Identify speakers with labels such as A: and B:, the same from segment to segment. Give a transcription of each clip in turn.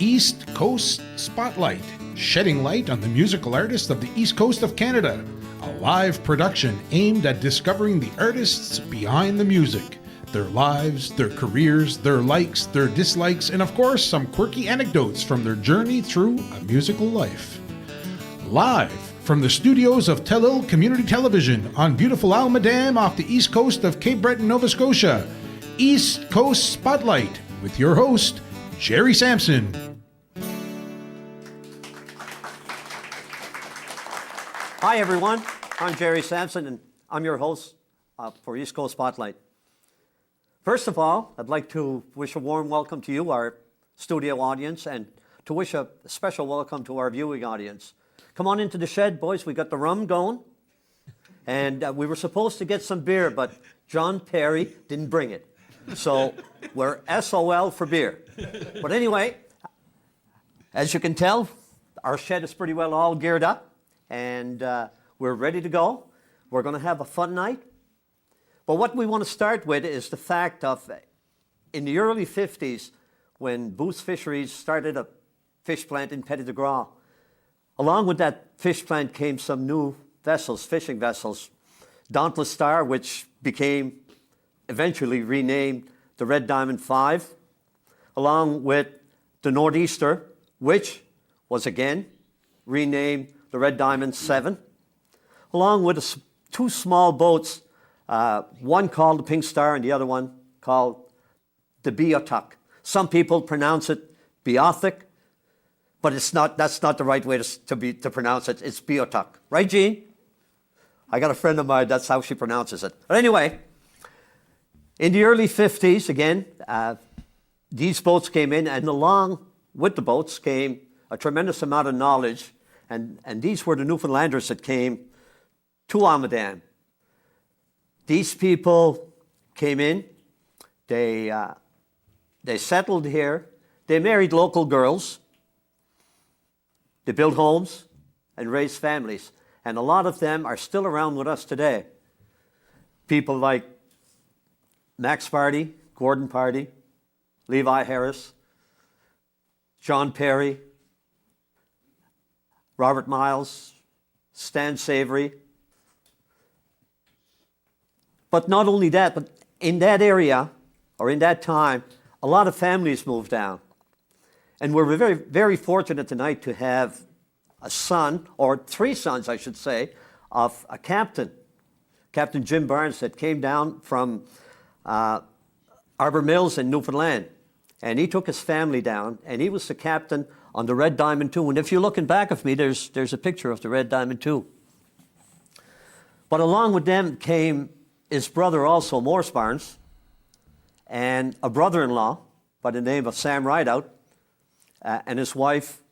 A: East Coast Spotlight, shedding light on the musical artists of the East Coast of Canada. A live production aimed at discovering the artists behind the music, their lives, their careers, their likes, their dislikes, and of course, some quirky anecdotes from their journey through a musical life. Live from the studios of Telile Community Television on beautiful Almadam off the east coast of Cape Breton, Nova Scotia, East Coast Spotlight with your host, Gerry Samson.
B: Hi everyone, I'm Gerry Samson and I'm your host for East Coast Spotlight. First of all, I'd like to wish a warm welcome to you, our studio audience, and to wish a special welcome to our viewing audience. Come on into the shed, boys, we got the rum going, and we were supposed to get some beer, but John Perry didn't bring it. So we're SOL for beer. But anyway, as you can tell, our shed is pretty well all geared up. And we're ready to go. We're going to have a fun night. But what we want to start with is the fact of, in the early 50s, when Booth Fisheries started a fish plant in Petit de Gras, along with that fish plant came some new vessels, fishing vessels. Dauntless Star, which became eventually renamed the Red Diamond 5, along with the Northeaster, which was again renamed the Red Diamond 7, along with two small boats, one called the Pink Star and the other one called the Beothuk. Some people pronounce it Beothuk, but that's not the right way to pronounce it. It's Beothuk. Right, Jean? I got a friend of mine, that's how she pronounces it. But anyway, in the early 50s, again, these boats came in, and along with the boats came a tremendous amount of knowledge. And these were the Newfoundlanders that came to Almadam. These people came in, they settled here, they married local girls, they built homes and raised families. And a lot of them are still around with us today. People like Max Party, Gordon Party, Levi Harris, John Perry, Robert Miles, Stan Savory. But not only that, but in that area, or in that time, a lot of families moved down. And we're very, very fortunate tonight to have a son, or three sons, I should say, of a captain, Captain Jim Barnes, that came down from Arbor Mills in Newfoundland. And he took his family down, and he was the captain on the Red Diamond 2. And if you're looking back of me, there's a picture of the Red Diamond 2. But along with them came his brother also, Morris Barnes, and a brother-in-law by the name of Sam Rideout, and his wife,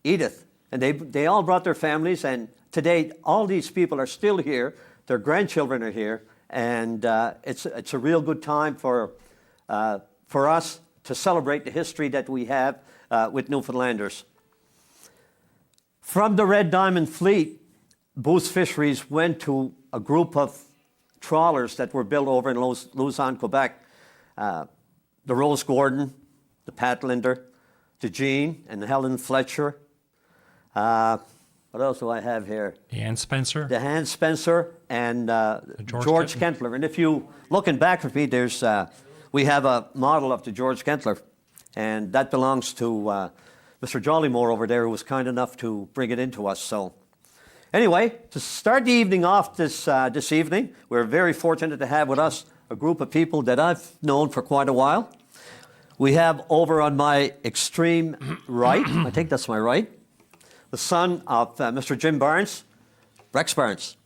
B: Edith. And they all brought their families, and today all these people are still here. Their grandchildren are here, and it's a real good time for us to celebrate the history that we have with Newfoundlanders. From the Red Diamond Fleet, Booth Fisheries went to a group of trawlers that were built over in Lausanne, Quebec. The Rose Gordon, the Pat Linder, the Jean, and the Helen Fletcher. What else do I have here?
C: The Ann Spencer.
B: The Ann Spencer and George Kentler. And if you, looking back at me, we have a model of the George Kentler, and that belongs to Mr. Jollymore over there, who was kind enough to bring it into us. So Anyway, to start the evening off this evening, we're very fortunate to have with us a group of people that I've known for quite a while. We have over on my extreme right, I think that's my right, the son of Mr. Jim Barnes, Rex Barnes.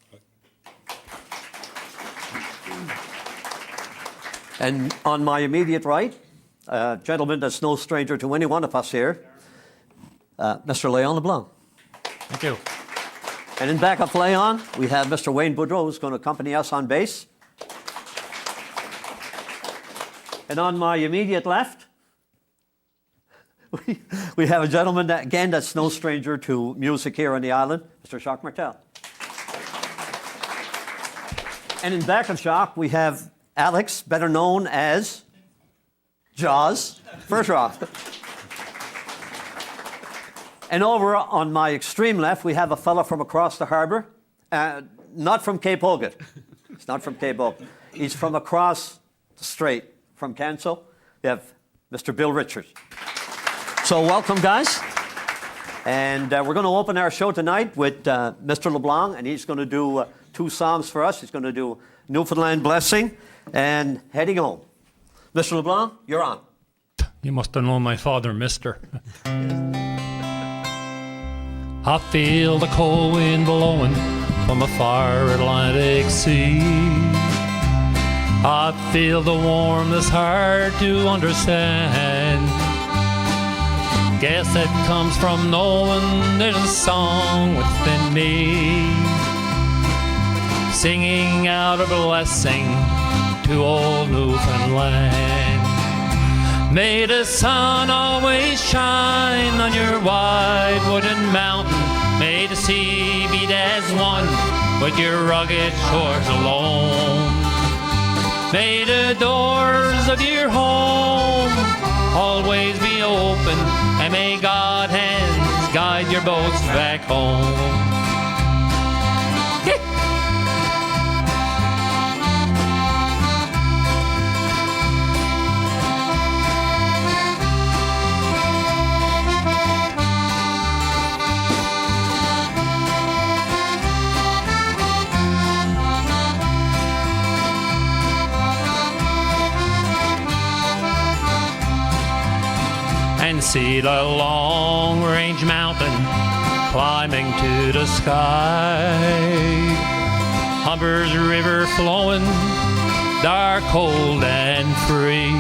B: And on my immediate right, a gentleman that's no stranger to any one of us here, Mr. Leon LeBlanc.
C: Thank you.
B: And in back of Leon, we have Mr. Wayne Boudreau, who's going to accompany us on bass. And on my immediate left, we have a gentleman that, again, that's no stranger to music here on the island, Mr. Jacques Martell. And in back of Jacques, we have Alex, better known as Jaws, first rock. And over on my extreme left, we have a fella from across the harbour, not from Cape Hogan. It's not from Cape Hogan. He's from across the strait, from Cancel. We have Mr. Bill Richards. So welcome, guys. And we're going to open our show tonight with Mr. LeBlanc, and he's going to do 2 songs for us. He's going to do Newfoundland Blessing and Heading Home. Mr. LeBlanc, you're on.
C: You must have known my father, Mister. I feel the cold wind blowing from a far Atlantic sea. I feel the warmth that's hard to understand. Guess that comes from knowing there's a song within me, singing out a blessing to old Newfoundland. May the sun always shine on your wide wooden mountain. May the sea beat as one with your rugged shores alone. May the doors of your home always be open, and may God's hands guide your boats back home. And see the long-range mountain climbing to the sky. Humber's river flowing, dark, cold, and free.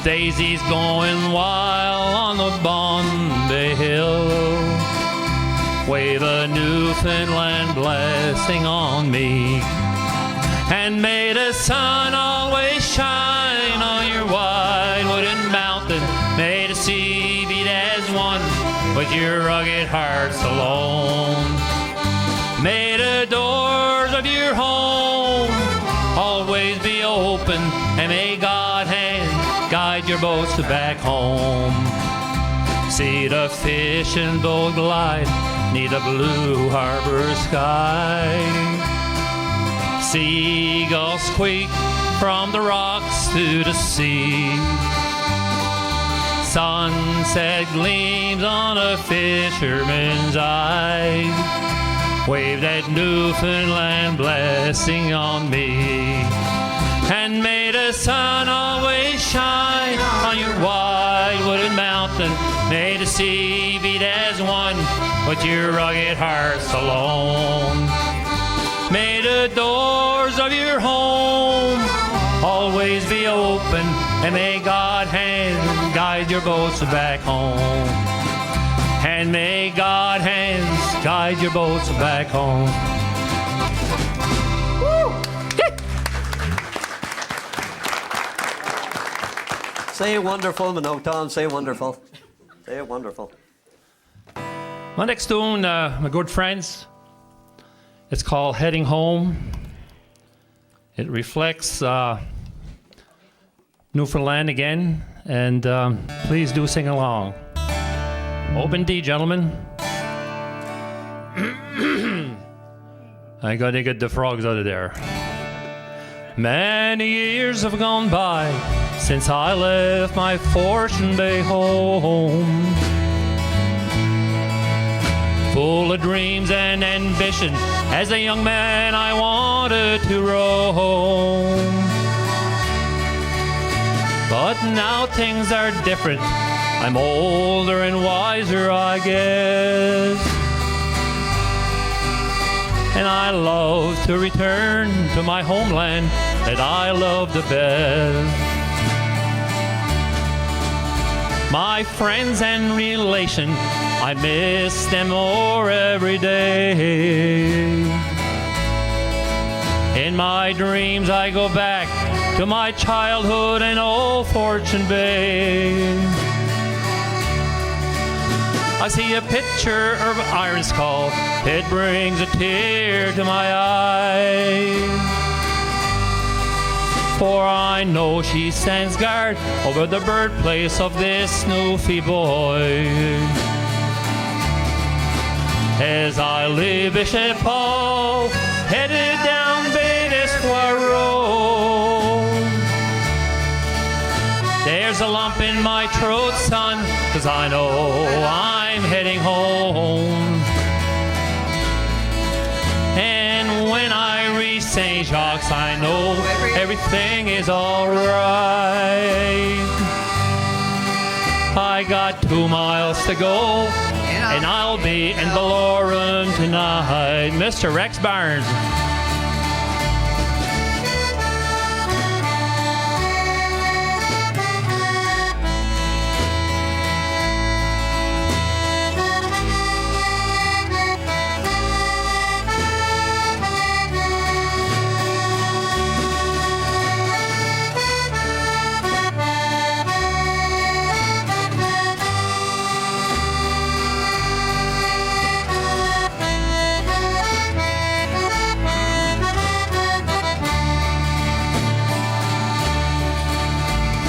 C: Daisies going wild on the Bombay Hill. Wave a Newfoundland blessing on me. And may the sun always shine on your wide wooden mountain. May the sea beat as one with your rugged hearts alone. May the doors of your home always be open, and may God's hand guide your boats back home. See the fishing boat glide 'neath the blue harbor sky. Seagulls squeak from the rocks to the sea. Sunset gleams on a fisherman's eye. Wave that Newfoundland blessing on me. And may the sun always shine on your wide wooden mountain. May the sea beat as one with your rugged hearts alone. May the doors of your home always be open, and may God's hand guide your boats back home. And may God's hands guide your boats back home.
B: Say wonderful, Minotaur. Say wonderful. Say wonderful.
C: My next tune, my good friends, it's called Heading Home. It reflects Newfoundland again, and please do sing along. Open D, gentlemen. I gotta get the frogs out of there. Many years have gone by since I left my Fortune Bay home. full of dreams and ambition. As a young man, I wanted to roam. But now things are different. I'm older and wiser, I guess. And I love to return to my homeland that I love the best. My friends and relations, I miss them more every day. In my dreams I go back to my childhood in old Fortune Bay. I see a picture of Iron Skull, it brings a tear to my eye. For I know she stands guard over the birthplace of this Newfie boy. As I leave Bishop Hall, headed down Baydesquire Road, there's a lump in my throat, son, 'cause I know I'm heading home. And when I reach St. Jacques, I know everything is all right. I got 2 miles to go, and I'll be in Ballorun tonight. Mr. Rex Barnes.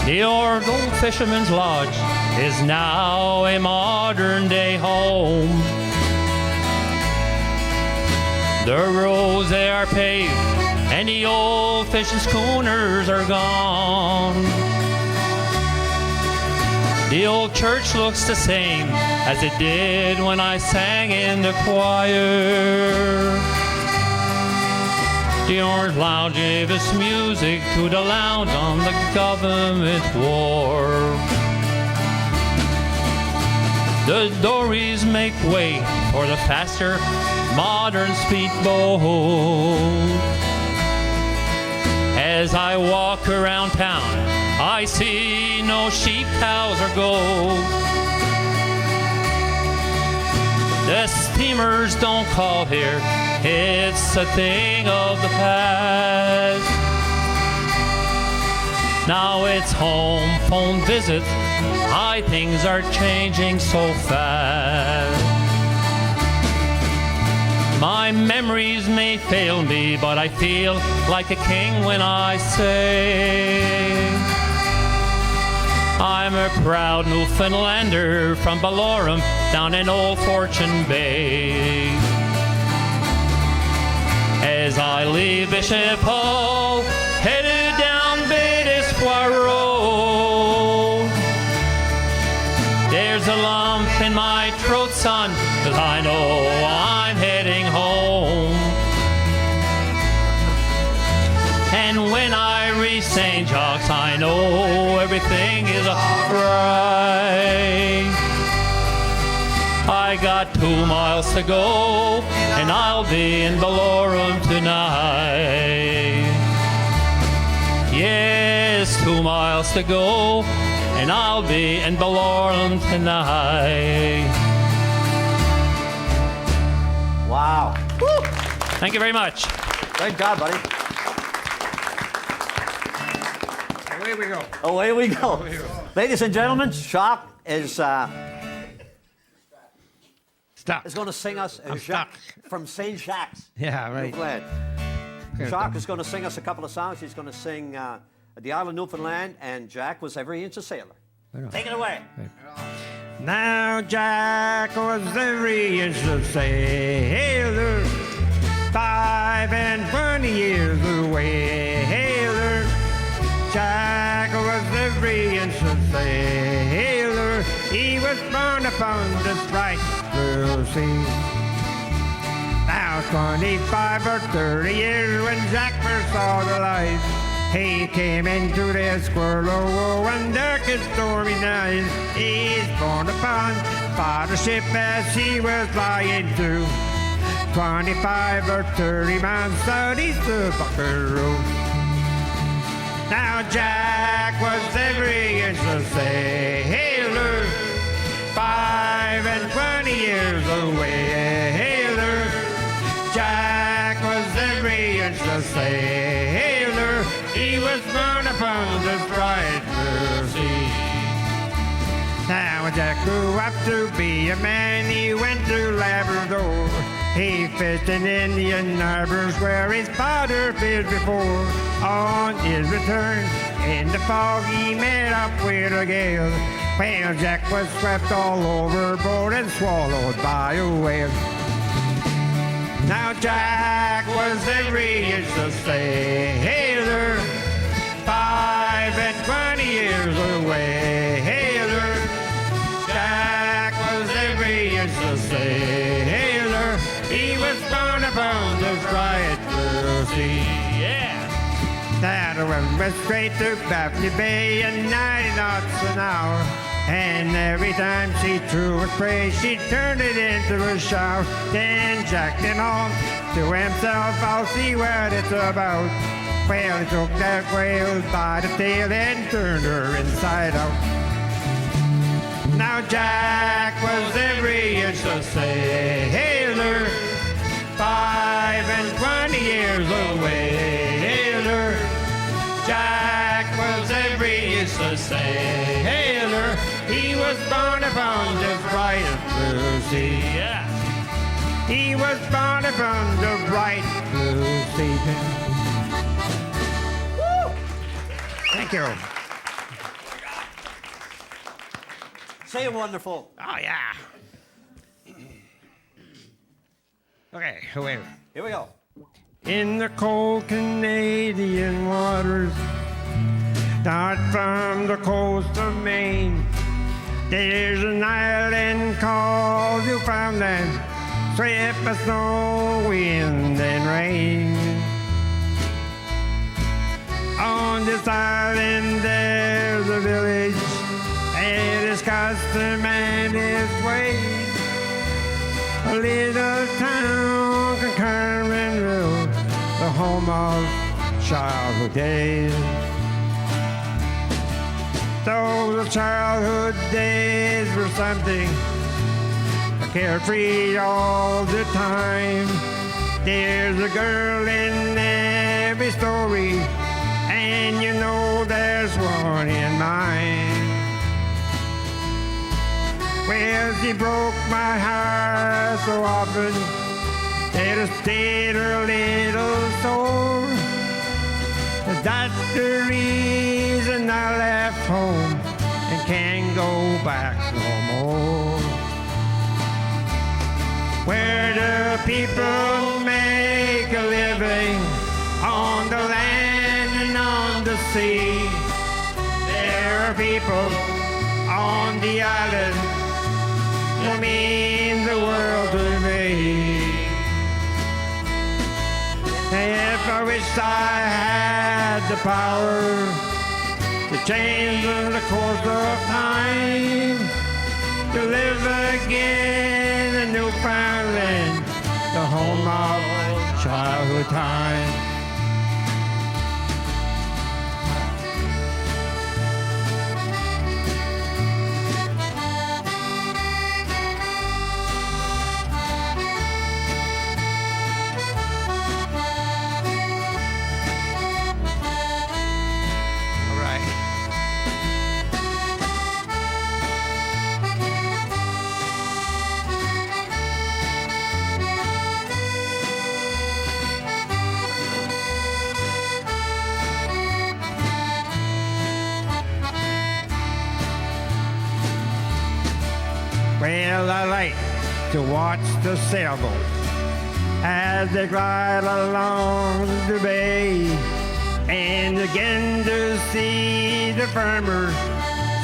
C: The old fisherman's lodge is now a modern-day home. The roads, they are paved, and the old fishing schooners are gone. The old church looks the same as it did when I sang in the choir. The Orange Lounge gave us music to the lounge on the government wharf. The dories make way for the faster, modern speedboat. As I walk around town, I see no sheep, cows, or goats. The steamers don't call here, it's a thing of the past. Now it's home phone visits, things are changing so fast. My memories may fail me, but I feel like a king when I say I'm a proud Newfoundlander from Ballorun down in Old Fortune Bay. As I leave Bishop Hall, headed down Baydesquire Road, there's a lump in my throat, son, 'cause I know I'm heading home. And when I reach St. Jacques, I know everything is alright. I got 2 miles to go, and I'll be in Ballorun tonight. Yes, 2 miles to go, and I'll be in Ballorun tonight.
B: Wow. Woo.
C: Thank you very much.
B: Great job, buddy.
A: Away we go.
B: Away we go. Ladies and gentlemen, Jacques is going to sing us Jacques from St. Jacques.
D: Yeah, right.
B: Newfoundland. Jacques is going to sing us a couple of songs. He's going to sing The Isle of Newfoundland and Jack Was Every Inch a Sailor. Take it away.
D: Now Jack was every inch a sailor, 25 years away. Jack was every inch a sailor. He was born upon this bright blue sea. 25 or 30 years when Jack first saw the light. He came into the squirrel one dark and stormy night. He's born upon the ship as she was flying through. 25 or 30 miles southeast of Buckaroo. Now Jack was every inch a sailor, 25 years away. Jack was every inch a sailor. He was born upon the bright blue sea. Now when Jack grew up to be a man, he went to Labrador. He fished in Indian harbors where his father fished before. On his return in the fog, he met up with a gale. Well, Jack was swept all overboard and swallowed by a whale. Now Jack was every inch a sailor, 25 years away. Jack was every inch a sailor. He was born upon the bright blue sea.
C: Yeah.
D: That one went straight to Baffiney Bay at 90 knots an hour. And every time she threw a prey, she turned it into a shower. Then Jack went on to himself, I'll see what it's about. Well, he took that whale by the tail and turned her inside out. Now Jack was every inch a sailor, 25 years away. Jack was every inch a sailor. He was born upon the bright blue sea.
C: Yeah.
D: He was born upon the bright blue sea. Woo! Thank you.
B: Say wonderful.
D: Oh, yeah. Okay, wait.
B: Here we go.
D: In the cold Canadian waters, not from the coast of Maine, there's an island called Newfoundland, swept by snow, wind, and rain. On this island there's a village, and its custom and its ways. A little town called Carmenville, the home of childhood days. Those childhood days were something carefree all the time. There's a girl in every story, and you know there's one in mine. Well, she broke my heart so often that it stayed her little soul. That's the reason I left home and can't go back no more. Where the people make a living on the land and on the sea, there are people on the island that mean the world to me. If I wish I had the power to change the course of time, to live again in Newfoundland, the home of childhood time. Well, I like to watch the sailboats as they glide along the bay, and again to see the farmers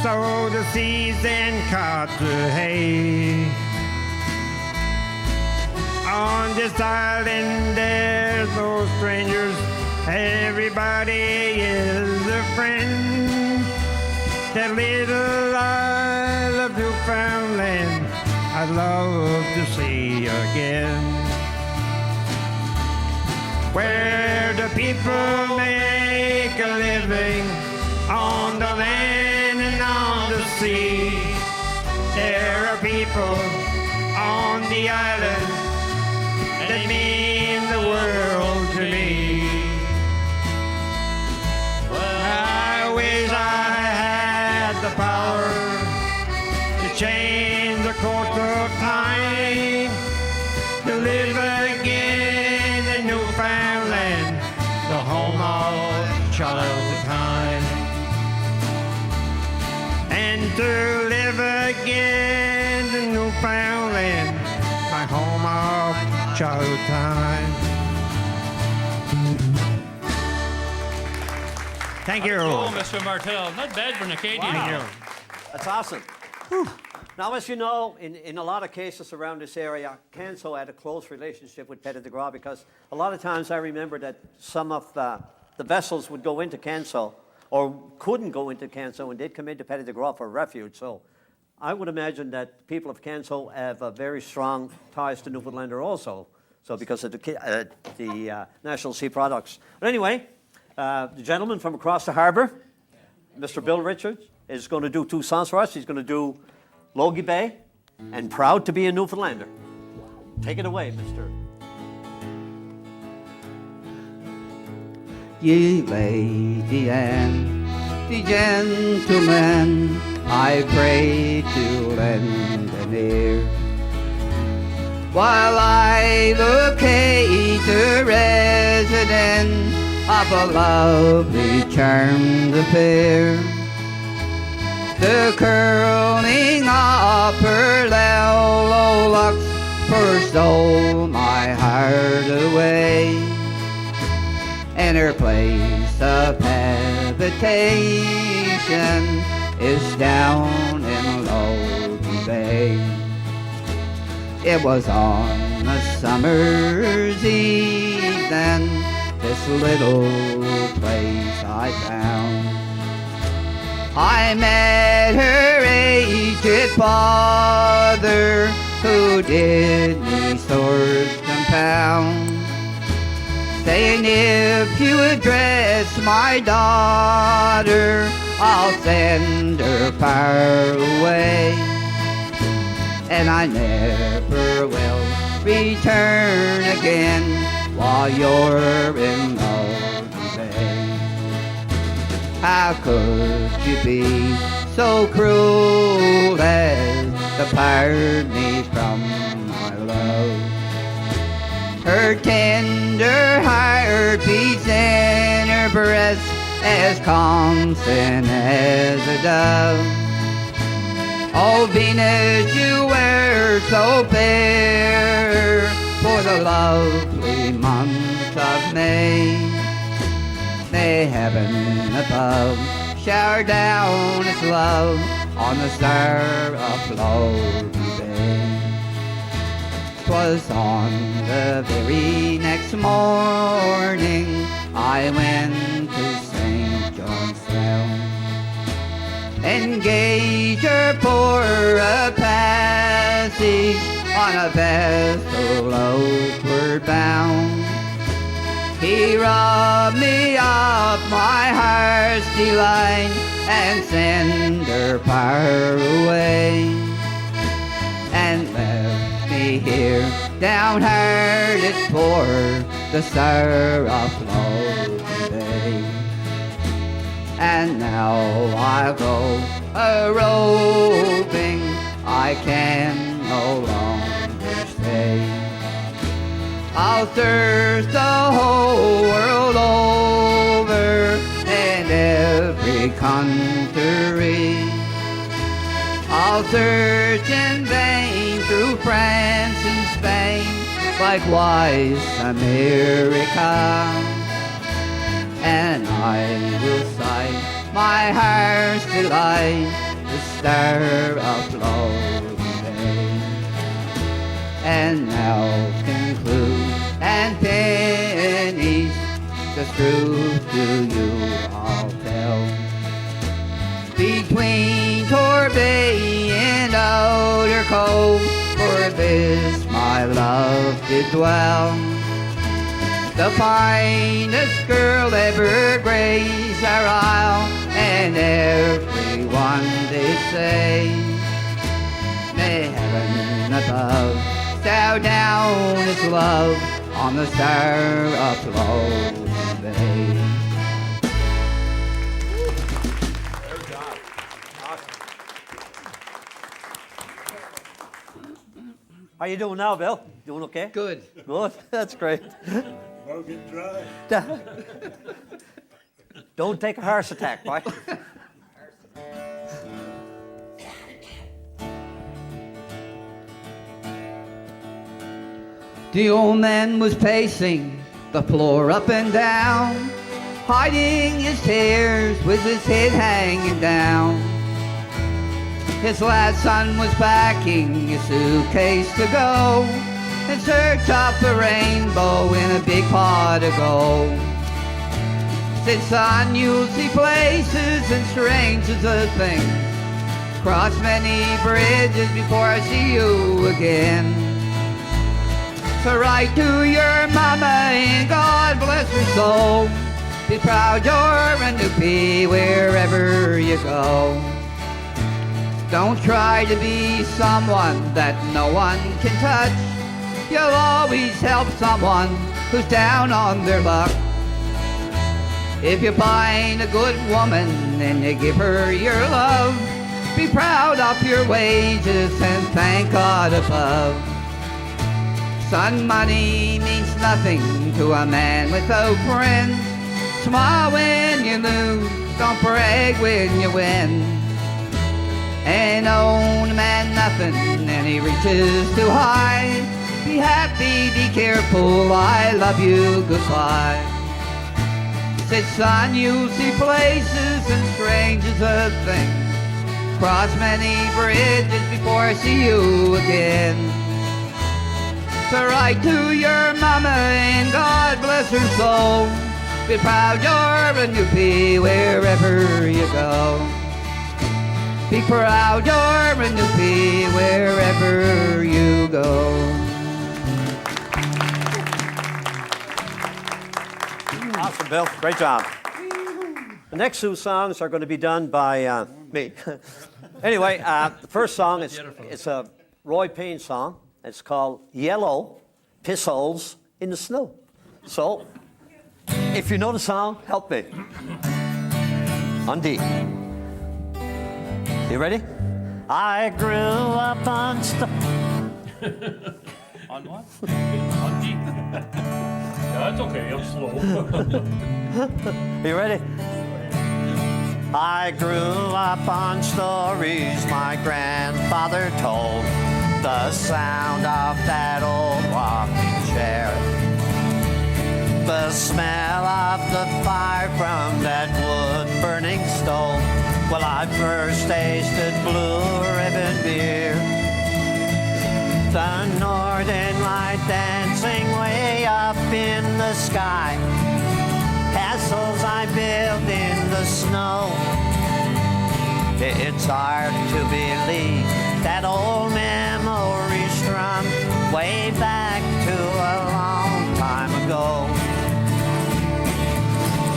D: sow the seeds and cut the hay. On this island there's no strangers. Everybody is a friend. That little isle of Newfoundland I'd love to see again. Where the people make a living on the land and on the sea. There are people on the island that mean the world to me. I wish I had the power to change the course of time, to live again in Newfoundland, the home of childhood time, and to live again in Newfoundland, my home of childhood time. Thank you.
C: Oh, Mr. Martell. Not bad for an Acadian.
B: Wow. That's awesome. Now, as you know, in a lot of cases around this area, Canso had a close relationship with Petit de Gras because a lot of times I remember that some of the vessels would go into Canso or couldn't go into Canso and they'd come into Petit de Gras for refuge. So I would imagine that people of Canso have a very strong ties to Newfoundlander also. So because of the National Sea Products. But anyway, the gentleman from across the harbor, Mr. Bill Richards, is going to do two songs for us. He's going to do Logie Bay and Proud to be a Newfoundlander. Take it away, Mr.
E: Ye lady and the gentleman, I pray to lend an ear, while I locate a resident of a lovely charmed affair. The curling of her yellow locks first stole my heart away, and her place of habitation is down in Logie Bay. It was on a summer's eve then this little place I found. I met her aged father, who did me sore compound, saying, if you address my daughter, I'll send her far away, and I never will return again while you're in Logie Bay. How could you be so cruel as to part me from my love? Her tender heart beats in her breast as constant as a dove. Oh, Venus, you were so fair for the lovely month of May. May heaven above shower down its love on the star of Logie Bay. 'Twas on the very next morning I went to St. Johnstown, engaged her for a passage on a vessel outward bound. He robbed me of my heart's delight and sent her far away, and left me here downhearted for the star of Logie Bay. And now I'll go a-roving, I can no longer stay. I'll search the whole world over and every country. I'll search in vain through France and Spain, likewise America. And I will cite my heart's delight, the star of Logie Bay. And now can the truth to you I'll tell. Between Torbay and Outer Cove, for this my love did dwell. The finest girl ever graced our isle, and everyone they say, may heaven above stow down its love on the star of Floating Bay.
B: How you doing now, Bill? Doing okay?
E: Good.
B: Good. That's great.
F: Don't get dry.
B: Don't take a heart attack, right?
E: The old man was pacing the floor up and down, hiding his tears with his head hanging down. His last son was packing his suitcase to go in search of a rainbow in a big pot of gold. Said, son, you'll see places and strangers of things, cross many bridges before I see you again. So write to your mama and God bless her soul. Be proud you're a Newfie wherever you go. Don't try to be someone that no one can touch. You'll always help someone who's down on their luck. If you find a good woman and you give her your love, be proud of your wages and thank God above. Son, money means nothing to a man without friends. Smile when you lose, don't brag when you win. Ain't own a man nothing and he reaches too high. Be happy, be careful, I love you, goodbye. Said, son, you'll see places and strangers of things, cross many bridges before I see you again. So write to your mama and God bless her soul. Be proud you're a Newfie wherever you go. Be proud you're a Newfie wherever you go.
B: Awesome, Bill. Great job. The next two songs are going to be done by me. Anyway, the first song is it's a Roy Payne song. It's called Yellow Pistils in the Snow. So, if you know the song, help me. On D. You ready? I grew up on
C: On what? On D. Yeah, it's okay. I'm slow.
B: You ready? I grew up on stories my grandfather told. The sound of that old rocking chair. The smell of the fire from that wood-burning stove. Well, I first tasted Blue Ribbon beer. The northern light dancing way up in the sky. Castles I built in the snow. It's hard to believe that old memory strung way back to a long time ago.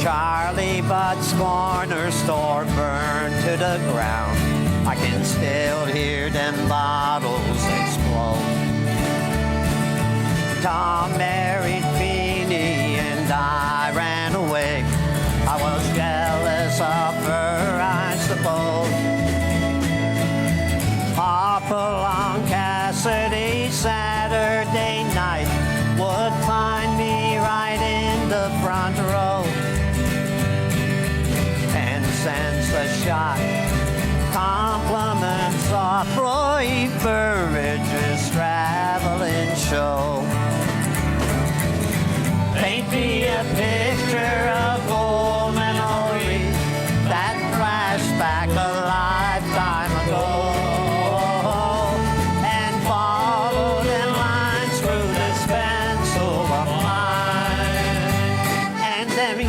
B: Charlie Butt's corner store burned to the ground. I can still hear them bottles explode. Tom married Feeny and I ran away. I was jealous of her, I suppose. Hopalong Cassidy Saturday night would find me right in the front row. And since the shot, compliments of Roy Burridge's traveling show. Paint me a picture of old memories that flash back a lifetime ago, and follow them lines through this pencil of mine, and them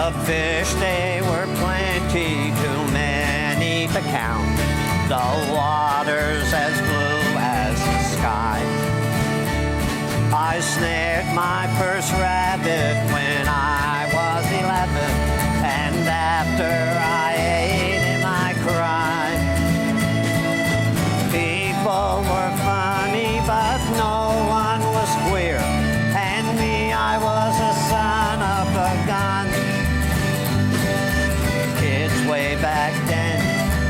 B: The fish, they were plenty, too many to count. The water's as blue as the sky. I snared my first rabbit when I was 11, and after I ate him, I cried. People were funny, but no one was queer, and me, I was a son of a gun. Kids way back then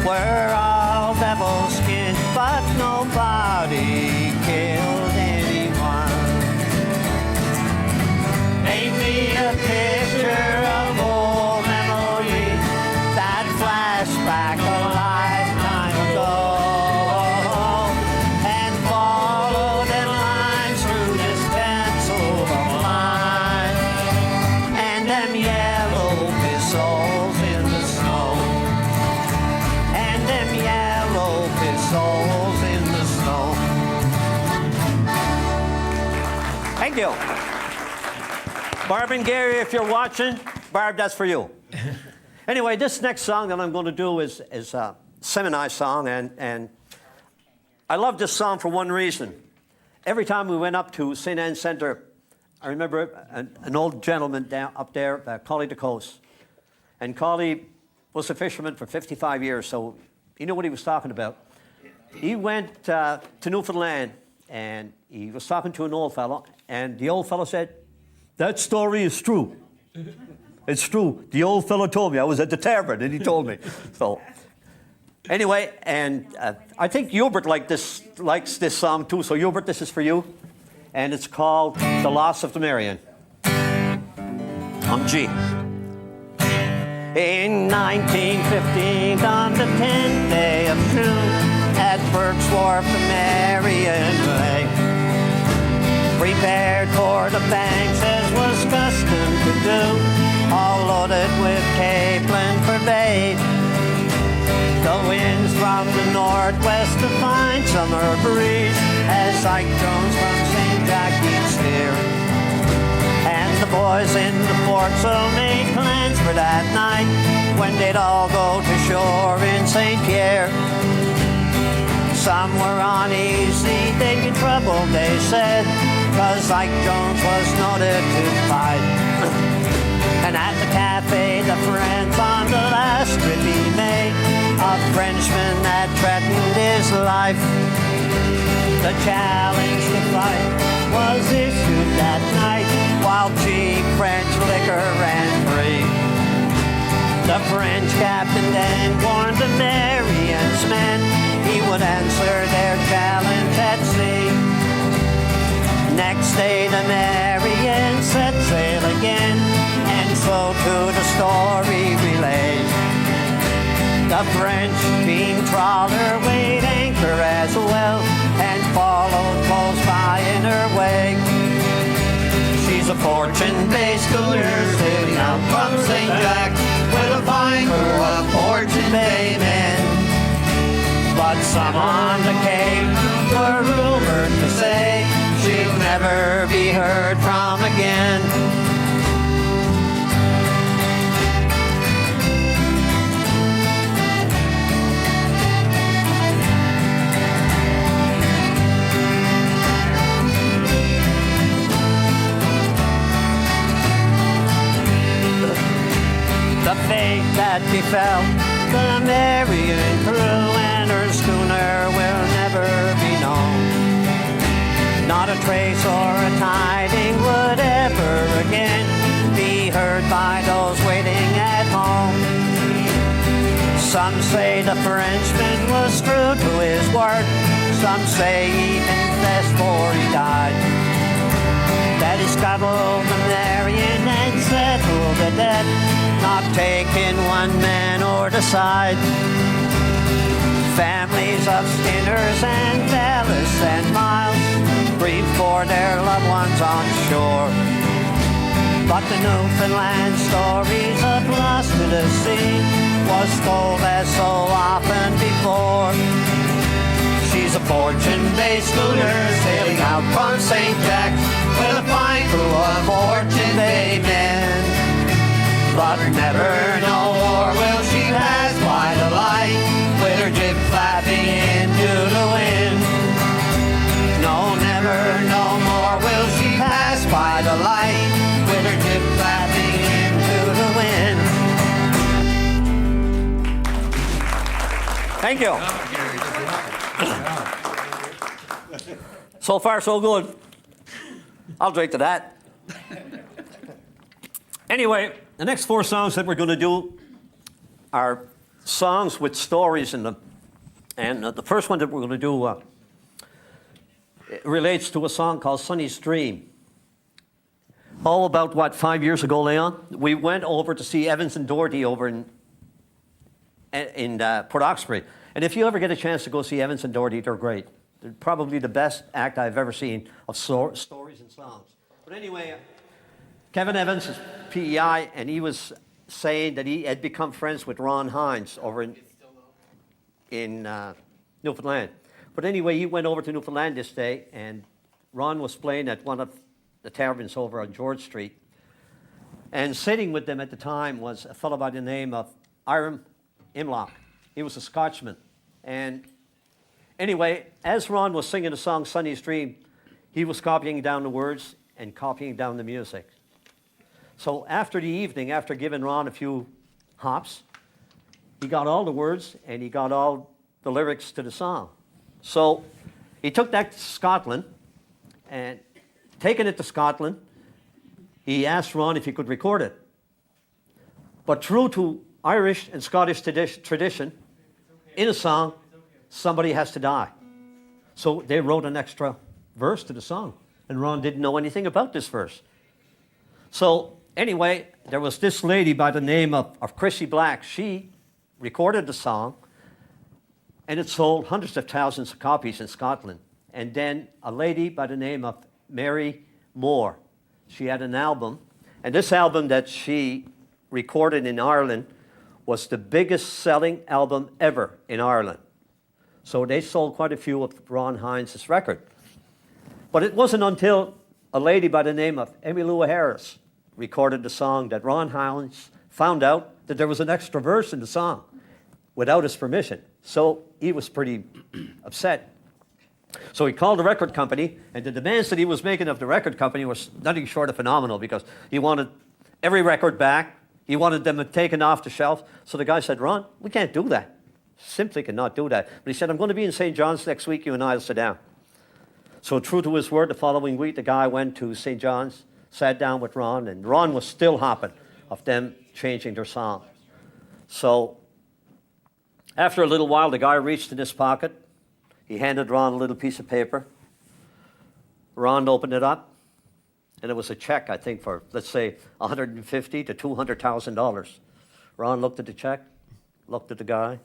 B: were all devil skinned, but nobody killed anyone. Paint me a picture of old memories that flash back a lifetime ago, and follow the lines through this pencil of line, and them yellow pistols in the snow, and them yellow pistols in the snow. Thank you. Barb and Gary, if you're watching, Barb, that's for you. Anyway, this next song that I'm going to do is a Seminole song, and I love this song for one reason. Every time we went up to St. Anne's Centre, I remember an old gentleman down up there, Collie the Coast. And Collie was a fisherman for 55 years, so he knew what he was talking about. He went to Newfoundland, and he was talking to an old fellow, and the old fellow said, "That story is true. It's true. The old fellow told me. I was at the tavern, and he told me." So, anyway, and I think Hubert likes this song too. So, Hubert, this is for you, and it's called "The Loss of the Marion." On G. In 1915, on the 10th day of June, at Burke's Wharf, the Marion lay, prepared for the banks as was custom to do, all loaded with capelin for bait. The winds from the northwest to find summer breeze, as Ike Jones from St. Jacques steer. And the boys in the forecastle made plans for that night, when they'd all go to shore in St. Pierre. Some were uneasy, they'd be troubled, they said, 'cause Ike Jones was noted to fight. And at the cafe, the friends on the last trip he made, a Frenchman that threatened his life. The challenge to fight was issued that night, while cheap French liquor ran free. The French captain then warned the Marion's men he would answer their challenge at sea. Next day the Marion set sail again, and so to the story relayed. The French beam trawler weighed anchor as well, and followed close by in her wake. She's a fortune-based schooner sailing out from St. Jack, with a fine crew of Fortune Bay men. But some on the Cape were rumored to say she'll never be heard from again. The fate that befell the Marion crew and her schooner will never be known. Not a trace or a tiding would ever again be heard by those waiting at home. Some say the Frenchman was true to his word. Some say he confessed before he died, that he scuttled the Marion and settled the debt, not taking one man or the side. Families of Skinners and Dallas and Miles grieve for their loved ones on shore. But the Newfoundland stories of lost to the sea was told as so often before. She's a fortune-based schooner sailing out from St. Jack with a fine crew of Fortune Bay men.
E: but never no more will she pass by the light with her jib flapping into the wind. No, never no more will she pass by the light with her jib flapping into the wind.
B: Thank you. So far, so good. I'll drink to that. Anyway, the next 4 songs that we're going to do are songs with stories in them. And the first one that we're going to do it relates to a song called Sonny's Dream. All about, 5 years ago, Leon? We went over to see Evans and Doherty over in Port Oxford. And if you ever get a chance to go see Evans and Doherty, they're great. They're probably the best act I've ever seen of stories and songs. But anyway, Kevin Evans is PEI, and he was saying that he had become friends with Ron Hines over in Newfoundland. But anyway, he went over to Newfoundland this day, and Ron was playing at one of the taverns over on George Street. And sitting with them at the time was a fellow by the name of Hiram Imlock. He was a Scotchman. And anyway, as Ron was singing the song Sonny's Dream, he was copying down the words and copying down the music. So after the evening, after giving Ron a few hops, he got all the words and he got all the lyrics to the song. So he took that to Scotland, and taking it to Scotland, he asked Ron if he could record it. But true to Irish and Scottish tradition, in a song, somebody has to die. So they wrote an extra verse to the song, and Ron didn't know anything about this verse. So anyway, there was this lady by the name of Chrissy Black. She recorded the song, and it sold hundreds of thousands of copies in Scotland. And then a lady by the name of Mary Moore, she had an album, and this album that she recorded in Ireland was the biggest selling album ever in Ireland. So they sold quite a few of Ron Hines' record. But it wasn't until a lady by the name of Emmylou Harris recorded the song that Ron Hines found out that there was an extra verse in the song without his permission. So he was pretty upset. So he called the record company, and the demands that he was making of the record company was nothing short of phenomenal, because he wanted every record back. He wanted them taken off the shelf. So the guy said, Ron, we can't do that. Simply cannot do that. But he said, I'm going to be in St. John's next week. You and I will sit down. So true to his word, the following week, the guy went to St. John's, sat down with Ron, and Ron was still hopping of them changing their song. So after a little while, the guy reached in his pocket. He handed Ron a little piece of paper. Ron opened it up, and it was a check, I think, for, let's say, $150,000 to $200,000. Ron looked at the check, looked at the guy,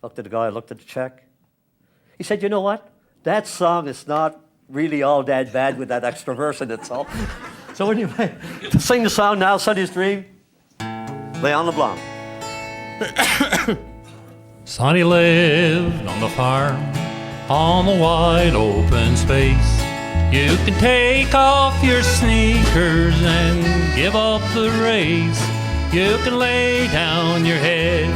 B: looked at the guy, looked at the check. He said, you know what? That song is not really all that bad with that extra verse in it. So anyway, to sing the song now, Sonny's Dream, Leon LeBlanc.
C: Sonny lived on the farm, on the wide open space. You can take off your sneakers and give up the race. You can lay down your head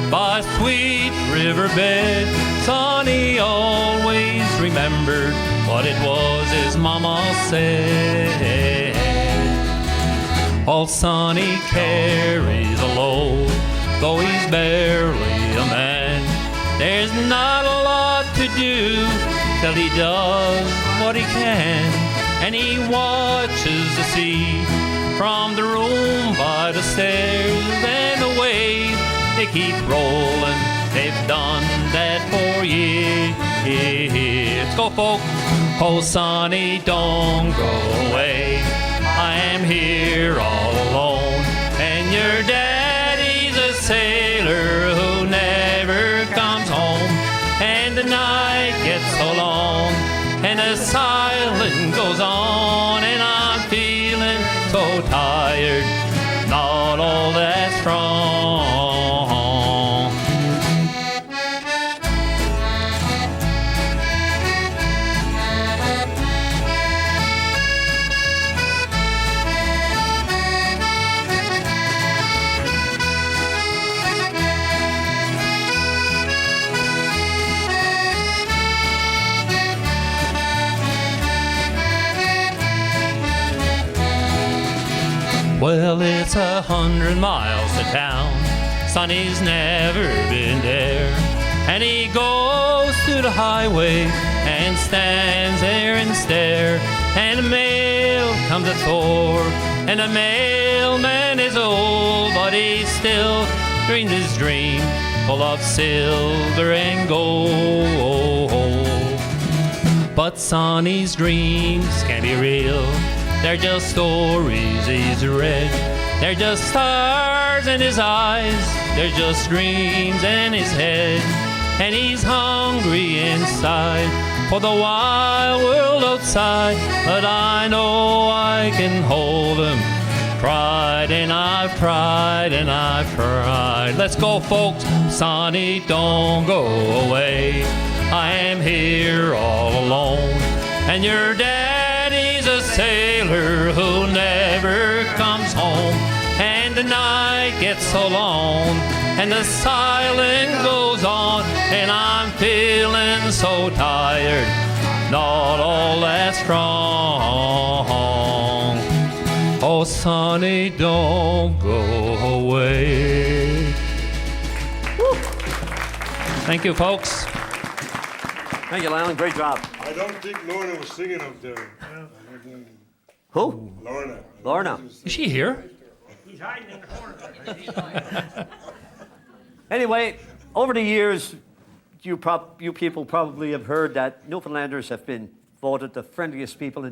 C: by a sweet riverbed. Sonny always remembered what it was his mama said. Old Sonny carries a load, though he's barely a man. There's not a lot to do till he does what he can, and he watches the sea from the room by the stairs, and the waves, they keep rolling. They've done that for years. Go, folk. Oh, Sonny, don't go away. I am here all alone, and your daddy's a sailor who never comes home. And the night gets so long, and the silence goes on, and I'm feeling so tired, not all that strong. Well, it's 100 miles to town. Sonny's never been there. And he goes to the highway and stands there and stare. And the mail comes at 4. And the mailman is old, but he still dreams his dream full of silver and gold. But Sonny's dreams can't be real. They're just stories he's read. They're just stars in his eyes. They're just dreams in his head. And he's hungry inside for the wild world outside. But I know I can hold him. Cried and I've cried and I've cried. Let's go, folks. Sonny, don't go away. I am here all alone. And your daddy's a sailor who never comes home. And the night gets so long, and the silence goes on, and I'm feeling so tired, not all that strong. Oh, Sonny, don't go away. Woo. Thank you, folks.
B: Thank you, Alan. Great job.
F: I don't think Lorna was singing up there.
B: Who?
F: Lorna.
B: Lorna.
C: Is she here?
D: He's hiding in the corner.
B: Anyway, over the years, you people probably have heard that Newfoundlanders have been voted the friendliest people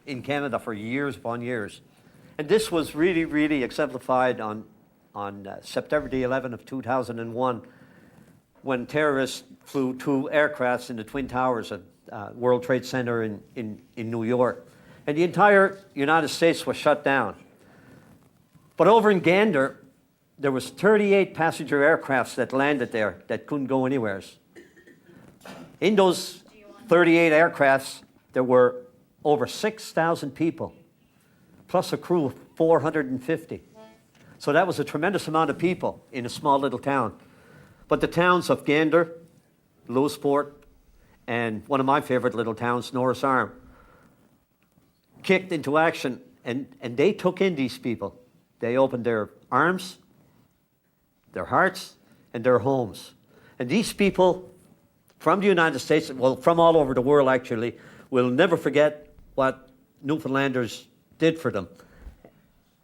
B: in Canada for years upon years. And this was really, really exemplified on September the 11th of 2001, when terrorists flew 2 aircrafts in the Twin Towers at World Trade Center in New York. And the entire United States was shut down. But over in Gander, there was 38 passenger aircrafts that landed there that couldn't go anywhere. In those 38 aircrafts, there were over 6,000 people, plus a crew of 450. So that was a tremendous amount of people in a small little town. But the towns of Gander, Lewisport, and one of my favorite little towns, Norris Arm, kicked into action, and they took in these people. They opened their arms, their hearts, and their homes. And these people from the United States, well, from all over the world actually, will never forget what Newfoundlanders did for them.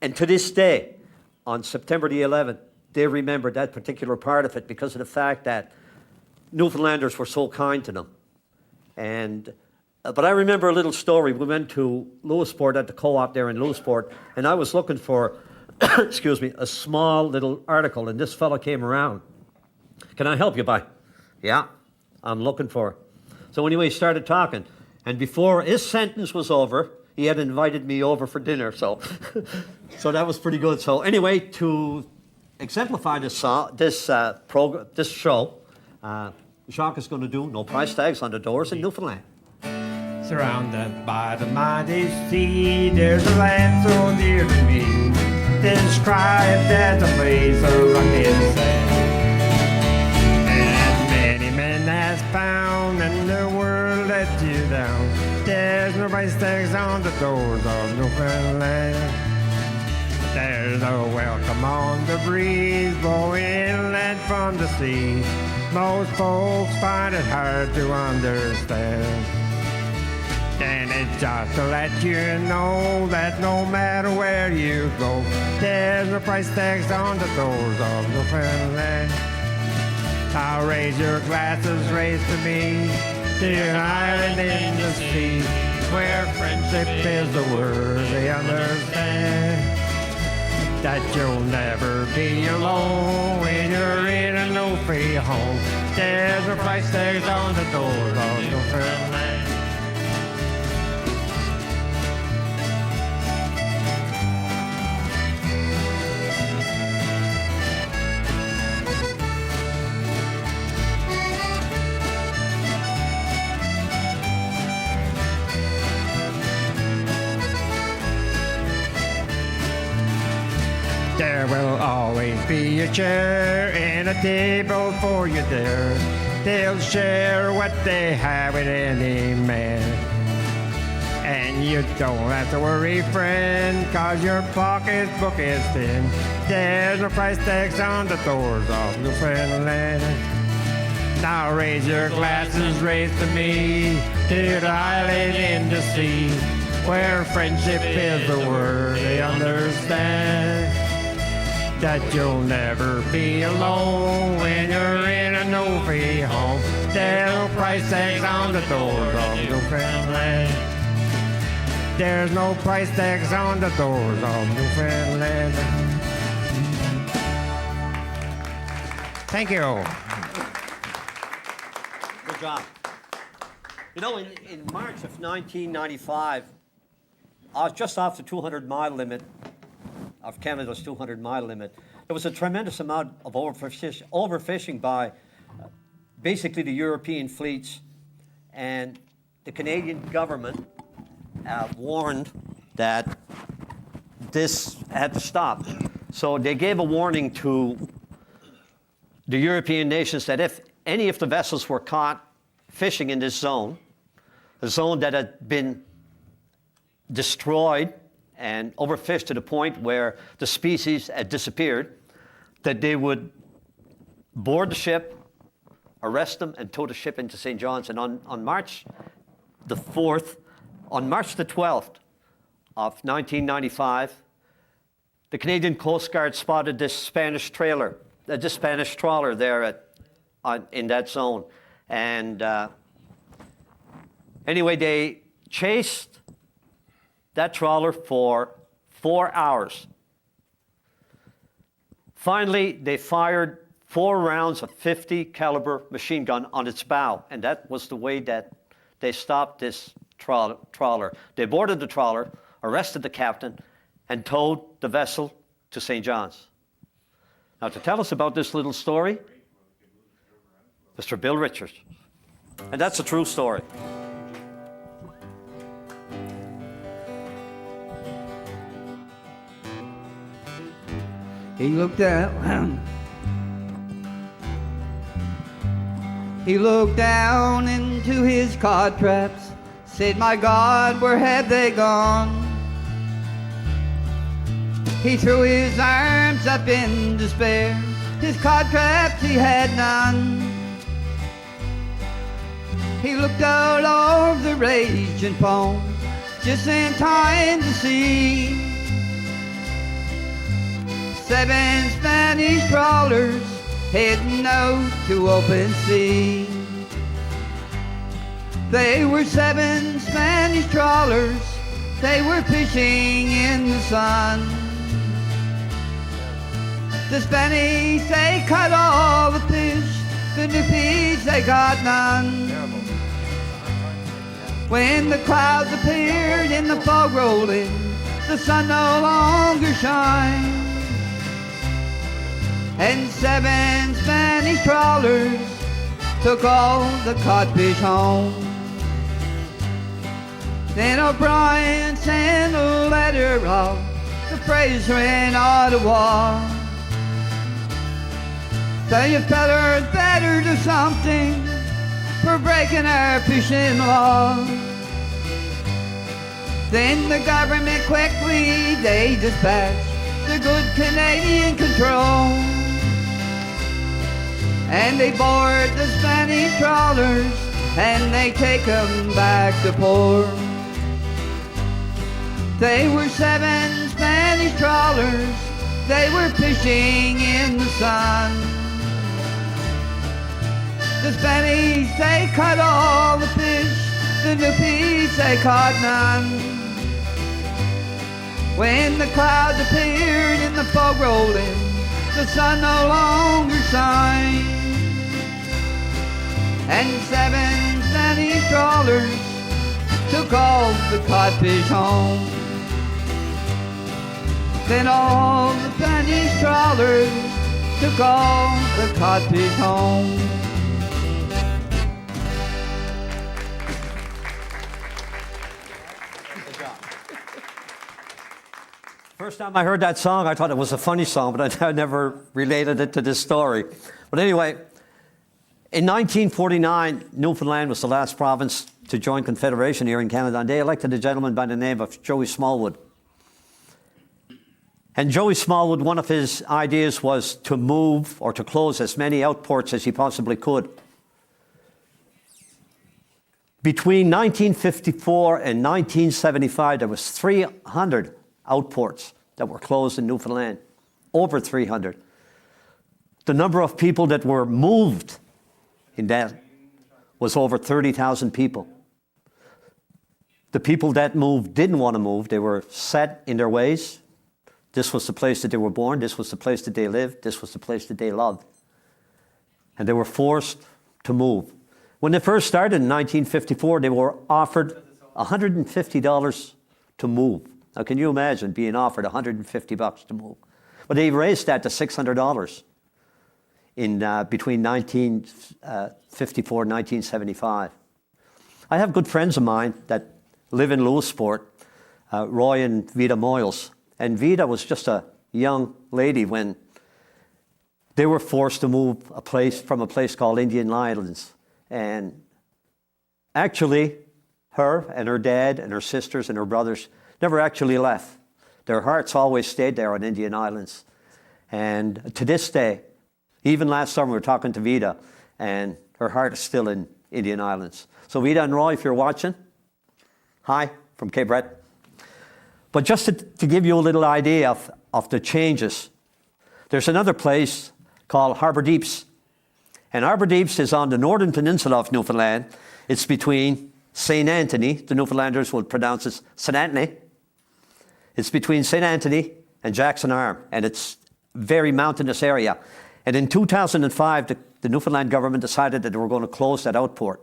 B: And to this day, on September the 11th, they remember that particular part of it because of the fact that Newfoundlanders were so kind to them. But I remember a little story. We went to Lewisport at the co-op there in Lewisport, and I was looking for, excuse me, a small little article, and this fellow came around. Can I help you, bye? Yeah, I'm looking for it. So anyway, he started talking, and before his sentence was over, he had invited me over for dinner, so so that was pretty good. So anyway, to exemplify this show, Jacques is going to do No Price Tags on the Doors in Newfoundland.
D: Surrounded by the mighty sea, there's a land so dear to me. Described as a place of rugged sand. And many men has found, and the world let you down. There's no price tags on the doors of Newfoundland. There's a welcome on the breeze, blowing inland from the sea. Most folks find it hard to understand. And it's just to let you know that no matter where you go, there's no price tags on the doors of Newfoundland. I'll raise your glasses, raise to me, to an island in the sea, where friendship is the word they understand. That you'll never be alone when you're in a no-fee home. There's no price tags on the doors of Newfoundland. There will always be a chair and a table for you there. They'll share what they have with any man. And you don't have to worry, friend, 'cause your pocketbook is thin. There's no price tags on the doors of Newfoundland. Now raise your glasses, raise to me, to the island in the sea, where friendship is the word they understand. That you'll never be alone when you're in a Newfie home. There's no price tags on the doors of Newfoundland. There's no price tags on the doors of Newfoundland. Thank you.
B: Good job. You know, in March of 1995, just off the 200-mile limit of Canada's 200-mile limit, there was a tremendous amount of overfishing by basically the European fleets, and the Canadian government warned that this had to stop. So they gave a warning to the European nations that if any of the vessels were caught fishing in this zone, a zone that had been destroyed and overfished to the point where the species had disappeared, that they would board the ship, arrest them, and tow the ship into St. John's. And on March the 4th, on March the 12th of 1995, the Canadian Coast Guard spotted this Spanish trawler there in that zone. And anyway, they chased that trawler for 4 hours. Finally, they fired 4 rounds of .50 caliber machine gun on its bow, and that was the way that they stopped this trawler. They boarded the trawler, arrested the captain, and towed the vessel to St. John's. Now, to tell us about this little story, Mr. Bill Richards. And that's a true story.
E: He looked down. He looked down into his cod traps, said, "My God, where have they gone?" He threw his arms up in despair. His cod traps he had none. He looked out over the raging pond, just in time to see 7 Spanish trawlers heading out to open sea. They were 7 Spanish trawlers, they were fishing in the sun. The Spanish, they caught all the fish, the Newfies, they got none. When the clouds appeared and the fog rolled in, the sun no longer shined. And 7 Spanish trawlers took all the codfish home. Then O'Brien sent a letter off to Fraser in Ottawa. Say, you fellas better do something for breaking our fishing laws. Then the government quickly, they dispatched the good Canadian control. And they board the Spanish trawlers and they take them back to port. They were 7 Spanish trawlers, they were fishing in the sun. The Spanish, they caught all the fish, the Newfies, they caught none. When the clouds appeared and the fog rolled in, the sun no longer shined. And 7 Spanish trawlers took all the codfish home. Then all the Spanish trawlers took all the codfish home.
B: Good job. First time I heard that song, I thought it was a funny song, but I never related it to this story. But anyway, in 1949, Newfoundland was the last province to join Confederation here in Canada, and they elected a gentleman by the name of Joey Smallwood. And Joey Smallwood, one of his ideas was to move or to close as many outports as he possibly could. Between 1954 and 1975, there was 300 outports that were closed in Newfoundland, over 300. The number of people that were moved in that was over 30,000 people. The people that moved didn't want to move. They were set in their ways. This was the place that they were born. This was the place that they lived. This was the place that they loved. And they were forced to move. When they first started in 1954, they were offered $150 to move. Now, can you imagine being offered $150 to move? But they raised that to $600 in between 1954 and 1975. I have good friends of mine that live in Lewisport, Roy and Vida Moyles. And Vida was just a young lady when they were forced to move from a place called Indian Islands. And actually, her and her dad and her sisters and her brothers never actually left. Their hearts always stayed there on Indian Islands. And to this day, even last summer we were talking to Vida, and her heart is still in Indian Islands. So Vida and Roy, if you're watching, hi from Cape Breton. But just to give you a little idea of the changes, there's another place called Harbour Deeps. And Harbour Deeps is on the northern peninsula of Newfoundland. It's between St. Anthony, the Newfoundlanders would pronounce it St. Anthony. It's between St. Anthony and Jackson Arm, and it's a very mountainous area. And in 2005, the Newfoundland government decided that they were going to close that outport.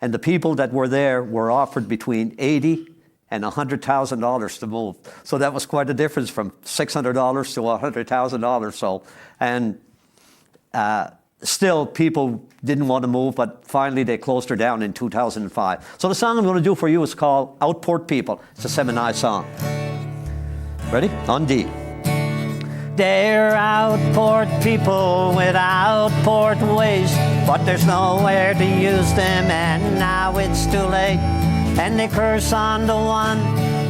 B: And the people that were there were offered between $80,000 and $100,000 to move. So that was quite a difference from $600 to $100,000. So, and still people didn't want to move, but finally they closed her down in 2005. So the song I'm going to do for you is called Outport People. It's a Seminole song. Ready? On D.
G: They're outport people with outport ways, but there's nowhere to use them, and now it's too late. And they curse on the one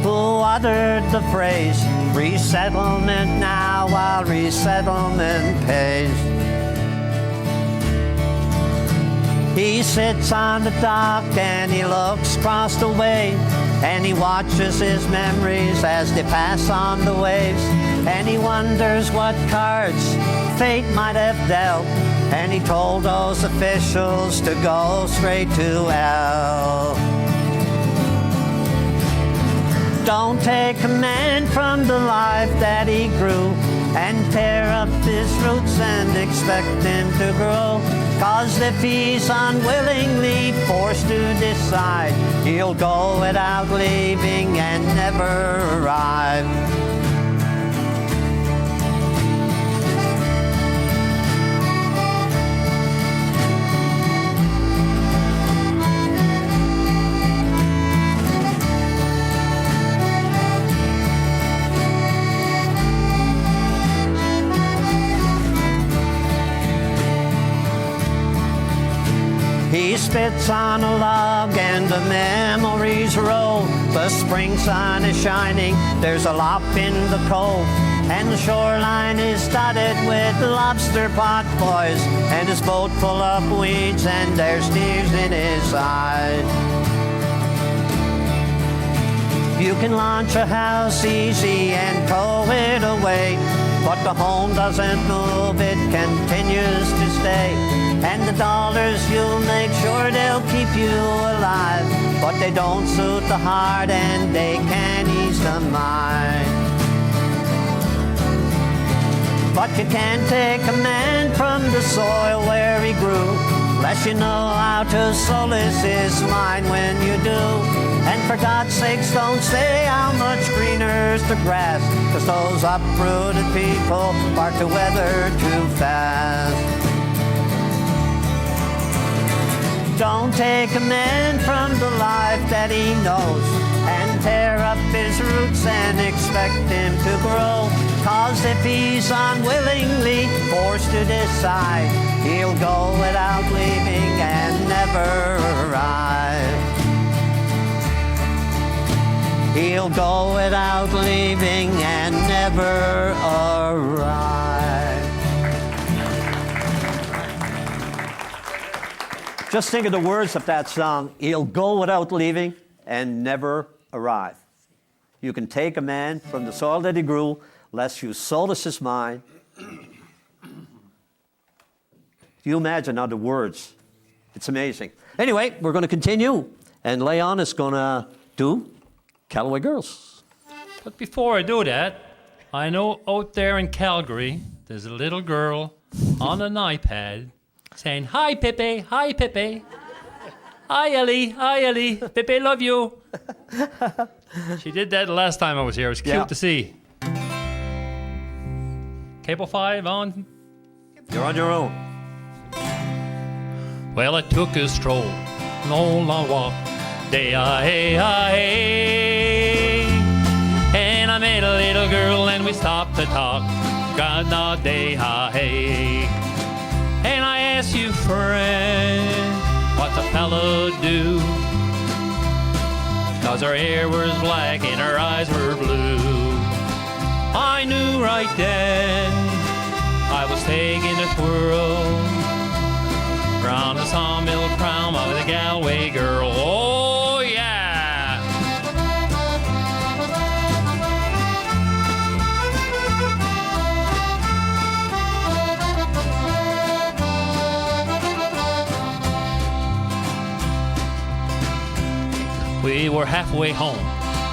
G: who uttered the phrase, resettlement now while resettlement pays. He sits on the dock and he looks across the way, and he watches his memories as they pass on the waves, and he wonders what cards fate might have dealt, and he told those officials to go straight to hell. Don't take command from the life that he grew, and tear up his roots and expect him to grow. 'Cause if he's unwillingly forced to decide, he'll go without leaving and never arrive. He spits on a log and the memories roll. The spring sun is shining, there's a lop in the cove, and the shoreline is dotted with lobster pot boys, and his boat full of weeds and there's tears in his eyes. You can launch a house easy and tow it away, but the home doesn't move, it continues to stay. And the dollars you'll make sure they'll keep you alive, but they don't suit the heart and they can't ease the mind. But you can't take a man from the soil where he grew, unless you know how to solace his mind when you do. And for God's sakes, don't say how much greener's the grass, 'cause those uprooted people are to weather too fast. Don't take a man from the life that he knows, and tear up his roots and expect him to grow. 'Cause if he's unwillingly forced to decide, he'll go without leaving and never arrive. He'll go without leaving and never arrive. Just think of the words of that song. He'll go without leaving and never arrive. You can take a man from the soil that he grew, lest you solace his mind. Do you imagine now the words? It's amazing. Anyway, we're going to continue, and Leon is going to do Callaway Girls.
C: But before I do that, I know out there in Calgary, there's a little girl on an iPad saying, "Hi, Pepe, hi, Pepe. Hi, Ellie, hi, Ellie. Pepe, love you." She did that the last time I was here. It was cute to see. Cable 5 on.
B: You're on your own.
C: Well, I took a stroll, an old long walk, day-ah-hey-ah-hey. And I met a little girl and we stopped to talk, God, no, day-ah-hey. And I asked you, friend, what's a fella do? 'Cause her hair was black and her eyes were blue. I knew right then I was taking a twirl round the sawmill crown of the Galway girl. Oh, yeah! We were halfway home.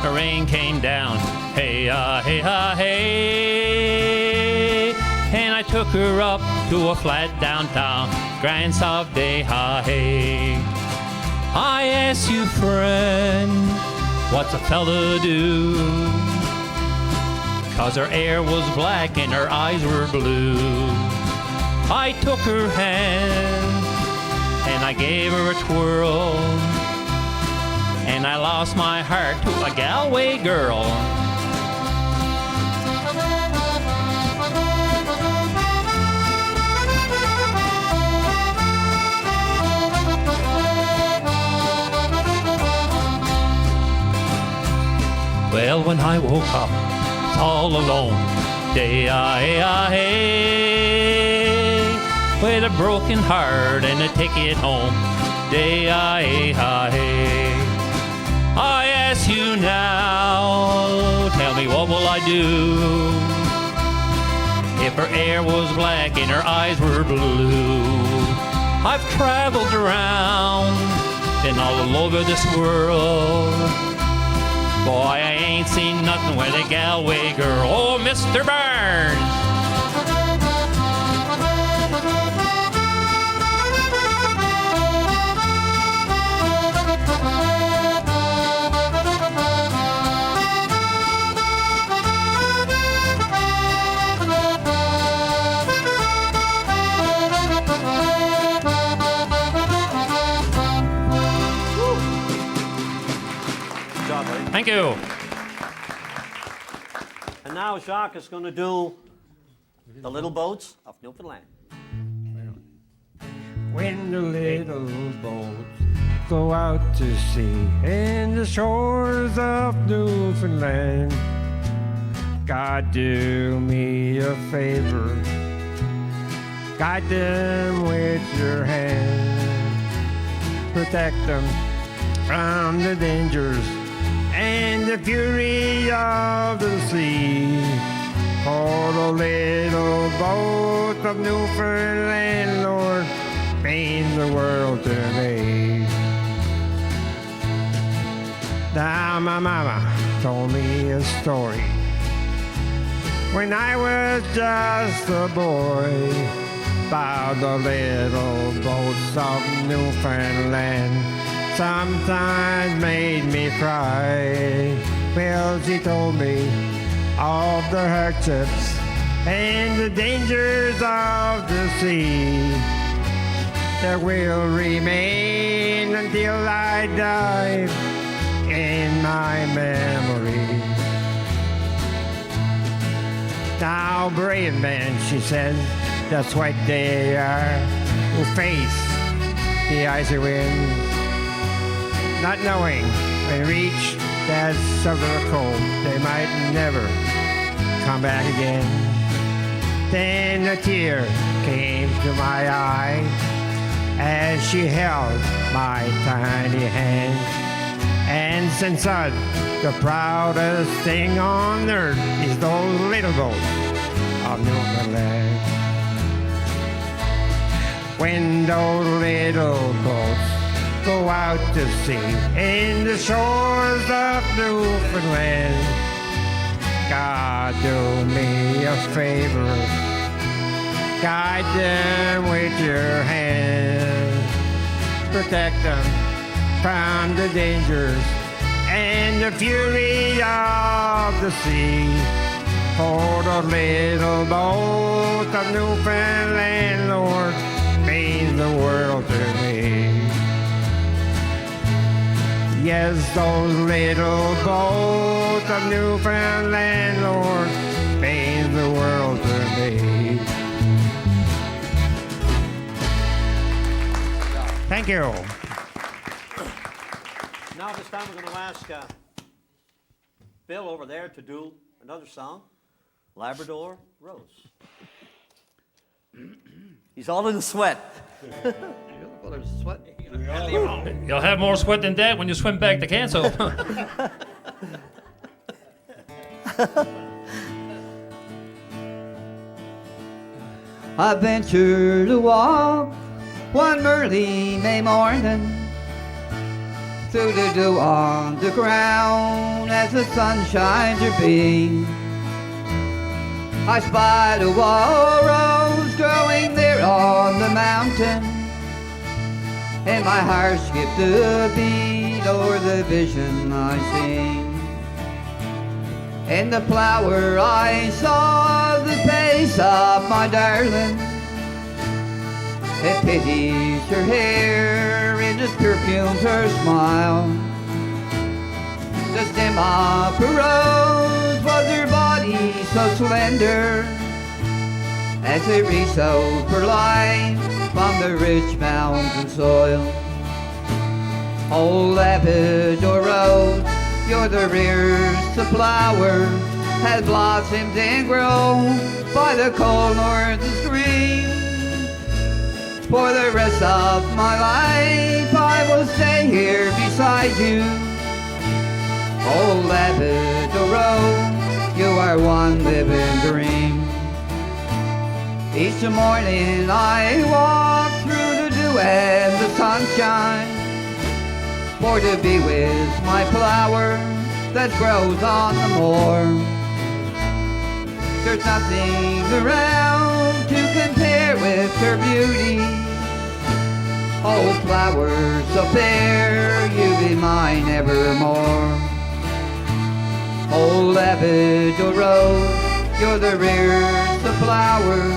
C: The rain came down. Hey, hey, hey. And I took her up to a flat downtown. Grand South Day, hey. I asked you, friend, what's a fella do? 'Cause her hair was black and her eyes were blue. I took her hand and I gave her a twirl. And I lost my heart to a Galway girl. Well, when I woke up, all alone, day-ah-hey, with a broken heart and a ticket home, day-ah-hey. I ask you now, tell me what will I do if her hair was black and her eyes were blue? I've traveled around and all over this world. Boy, I ain't seen nothing with a Galway girl. Oh, Mr. Burns! Thank you.
B: And now Jacques is going to do The Little Boats of Newfoundland.
D: When the little boats go out to sea in the shores of Newfoundland, God, do me a favor, guide them with your hand, protect them from the dangers and the fury of the sea. For the little boat of Newfoundland, Lord, means the world to me. Now my mama told me a story when I was just a boy about the little boats of Newfoundland. Sometimes made me cry. Well, she told me of the hardships and the dangers of the sea that will remain until I die. in my memory. Now, brave men, she says, that's what they are, who face the icy winds, not knowing when reach that southern cold, they might never come back again. Then a tear came to my eye as she held my tiny hand and said, the proudest thing on earth is those little boats of Newfoundland. When those little boats go out to sea in the shores of Newfoundland, God, do me a favor, guide them with your hand, protect them from the dangers and the fury of the sea. For the little boat of Newfoundland, Lord, means the world to me. Yes, those little boats of Newfoundland, Lord, means the world to me. Thank you.
B: Now this time we're going to ask Bill over there to do another song, Labrador Rose. He's all in a sweat.
E: Well, there's sweat.
C: You'll have more sweat than that when you swim back to Canso.
E: I ventured to walk one early May morning through the dew on the ground as the sun shines her beam. I spied a wild rose growing there on the mountain, and my heart skipped a beat o'er the vision I seen. In the flower I saw the face of my darling. It pities her hair, and it perfumes her smile. The stem of her rose was her body so slender, as it reached out her life from the rich mountain soil. Oh, Labrador Rose, you're the rarest of flowers, has blossomed and grown by the cold northern stream. For the rest of my life I will stay here beside you. Oh, Labrador Rose, you are one living dream. Each morning I walk through the dew and the sunshine, for to be with my flower that grows on the moor. There's nothing around to compare with her beauty. Oh, flowers so fair, you be mine evermore. Oh, Labrador Rose, you're the rarest of flowers,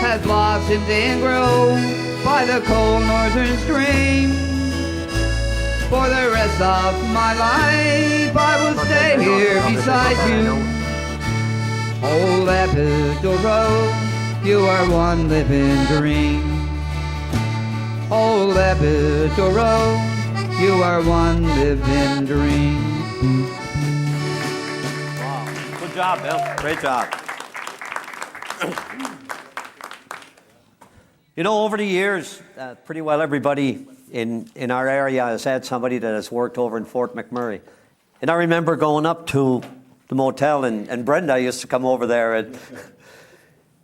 E: has blossomed and grown by the cold northern stream. For the rest of my life I will stay here beside you. Oh, Labrador Rose, you are one living dream. Oh, Labrador Rose, you are one living dream.
B: Wow. Good job, Bill. Great job. You know, over the years, pretty well everybody in our area has had somebody that has worked over in Fort McMurray. And I remember going up to the motel, and Brenda used to come over there, and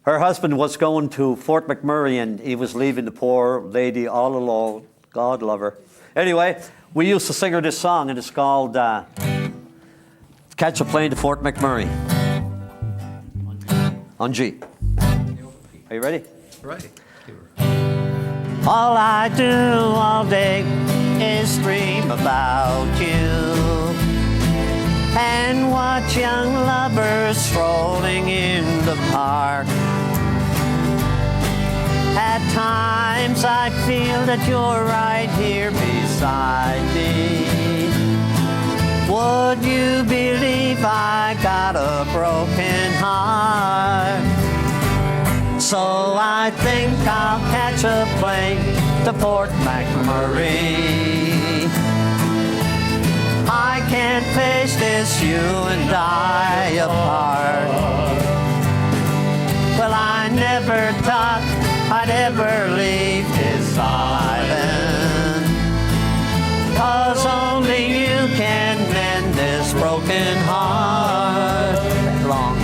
B: her husband was going to Fort McMurray, and he was leaving the poor lady all alone. God love her. Anyway, we used to sing her this song, and it's called Catch a Plane to Fort McMurray. On G. Are you ready?
C: Right.
G: All I do all day is dream about you and watch young lovers strolling in the park. At times I feel that you're right here beside me, Would you believe I got a broken heart? So I think I'll catch a plane to Port McMurray. I can't face this, you and I apart. Well, I never thought I'd ever leave this island, 'cause only you can mend this broken heart. Long.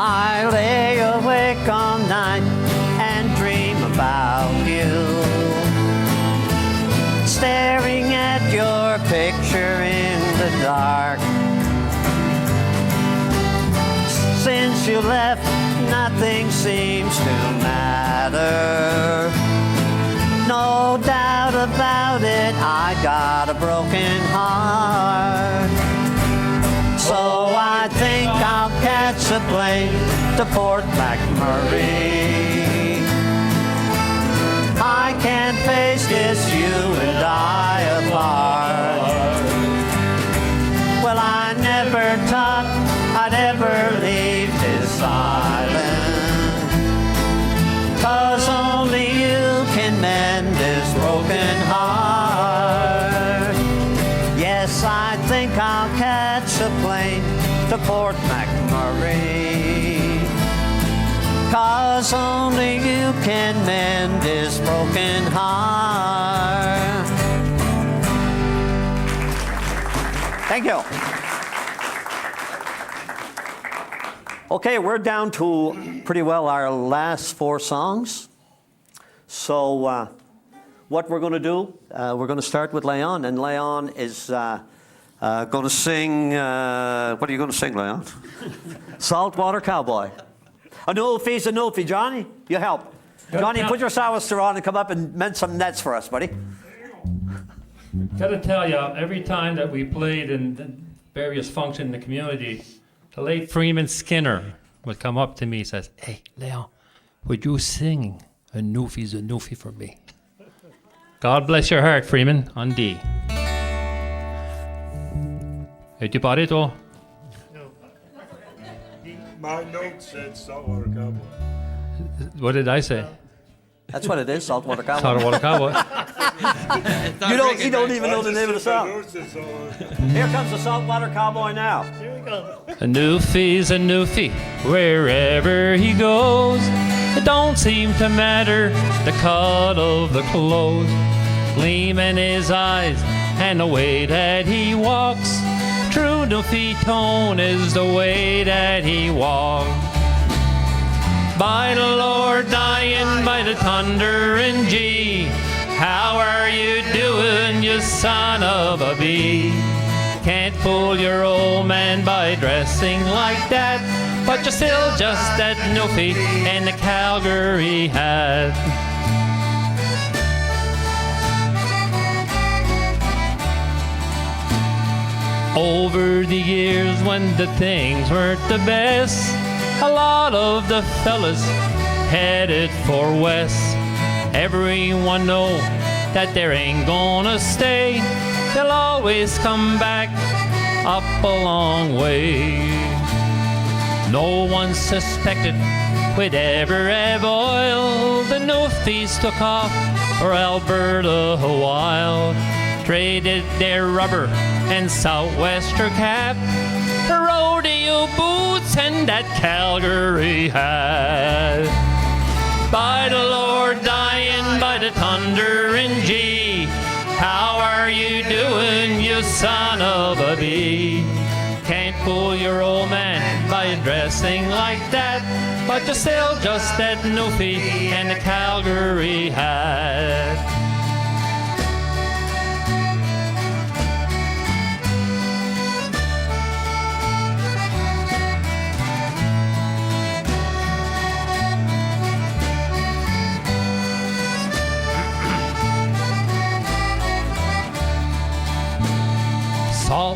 G: I lay awake all night and dream about you, staring at your picture in the dark. Since you left, nothing seems to matter. No doubt about it, I got a broken heart. So I think I'll catch a plane to Port McMurray. I can't face this, you and I apart. Well, I never thought I'd ever leave this island, 'cause only you can mend this broken heart. Yes, I think I'll catch a plane to Port McMurray, 'cause only you can mend this broken heart. Thank you.
B: Okay, we're down to pretty well our last 4 songs. So what we're going to do, we're going to start with Leon, and Leon is going to sing, what are you going to sing, Leon? Saltwater Cowboy. A Newfie's a Newfie. Johnny, you help. Johnny, put your sou'wester on and come up and mend some nets for us, buddy.
C: Gotta tell you, every time that we played in various functions in the community, the late Freeman Skinner would come up to me and says, "Hey, Leon, would you sing a Newfie's a Newfie for me?" God bless your heart, Freeman, on D. Es-tu parlé, toi?
F: My note said saltwater cowboy.
C: What did I say?
B: That's what it is, Saltwater Cowboy.
C: Saltwater Cowboy.
B: You don't even know the name of the song.
F: My note said saltwater.
B: Here comes the Saltwater Cowboy now.
C: A Newfie's a Newfie wherever he goes. It don't seem to matter the cut of the clothes, gleam in his eyes and the way that he walks. True Newfie tone is the way that he walks. By the Lord, dying by the thunder and G, how are you doing, you son of a bee? Can't fool your old man by dressing like that, but you're still just that Newfie in the Calgary hat. Over the years when the things weren't the best, a lot of the fellas headed for west. Everyone know that they ain't gonna stay. They'll always come back up a long way. No one suspected we'd ever have oil. The Newfies took off for Alberta a while, traded their rubber and southwester cap for rodeo boots and that Calgary hat. By the Lord, dying by the thunder and G, how are you doing, you son of a bee? Can't fool your old man by dressing like that, but you're still just that Newfie and the Calgary hat.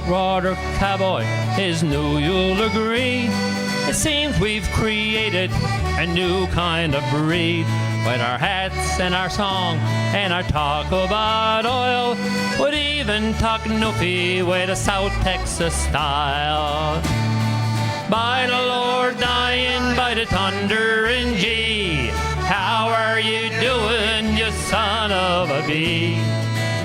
C: saltwater cowboy is new, you'll agree. It seems we've created a new kind of breed. With our hats and our song and our talk about oil, would even talk Newfie with a South Texas style. By the Lord, dying by the thunder and G, how are you doing, you son of a bee?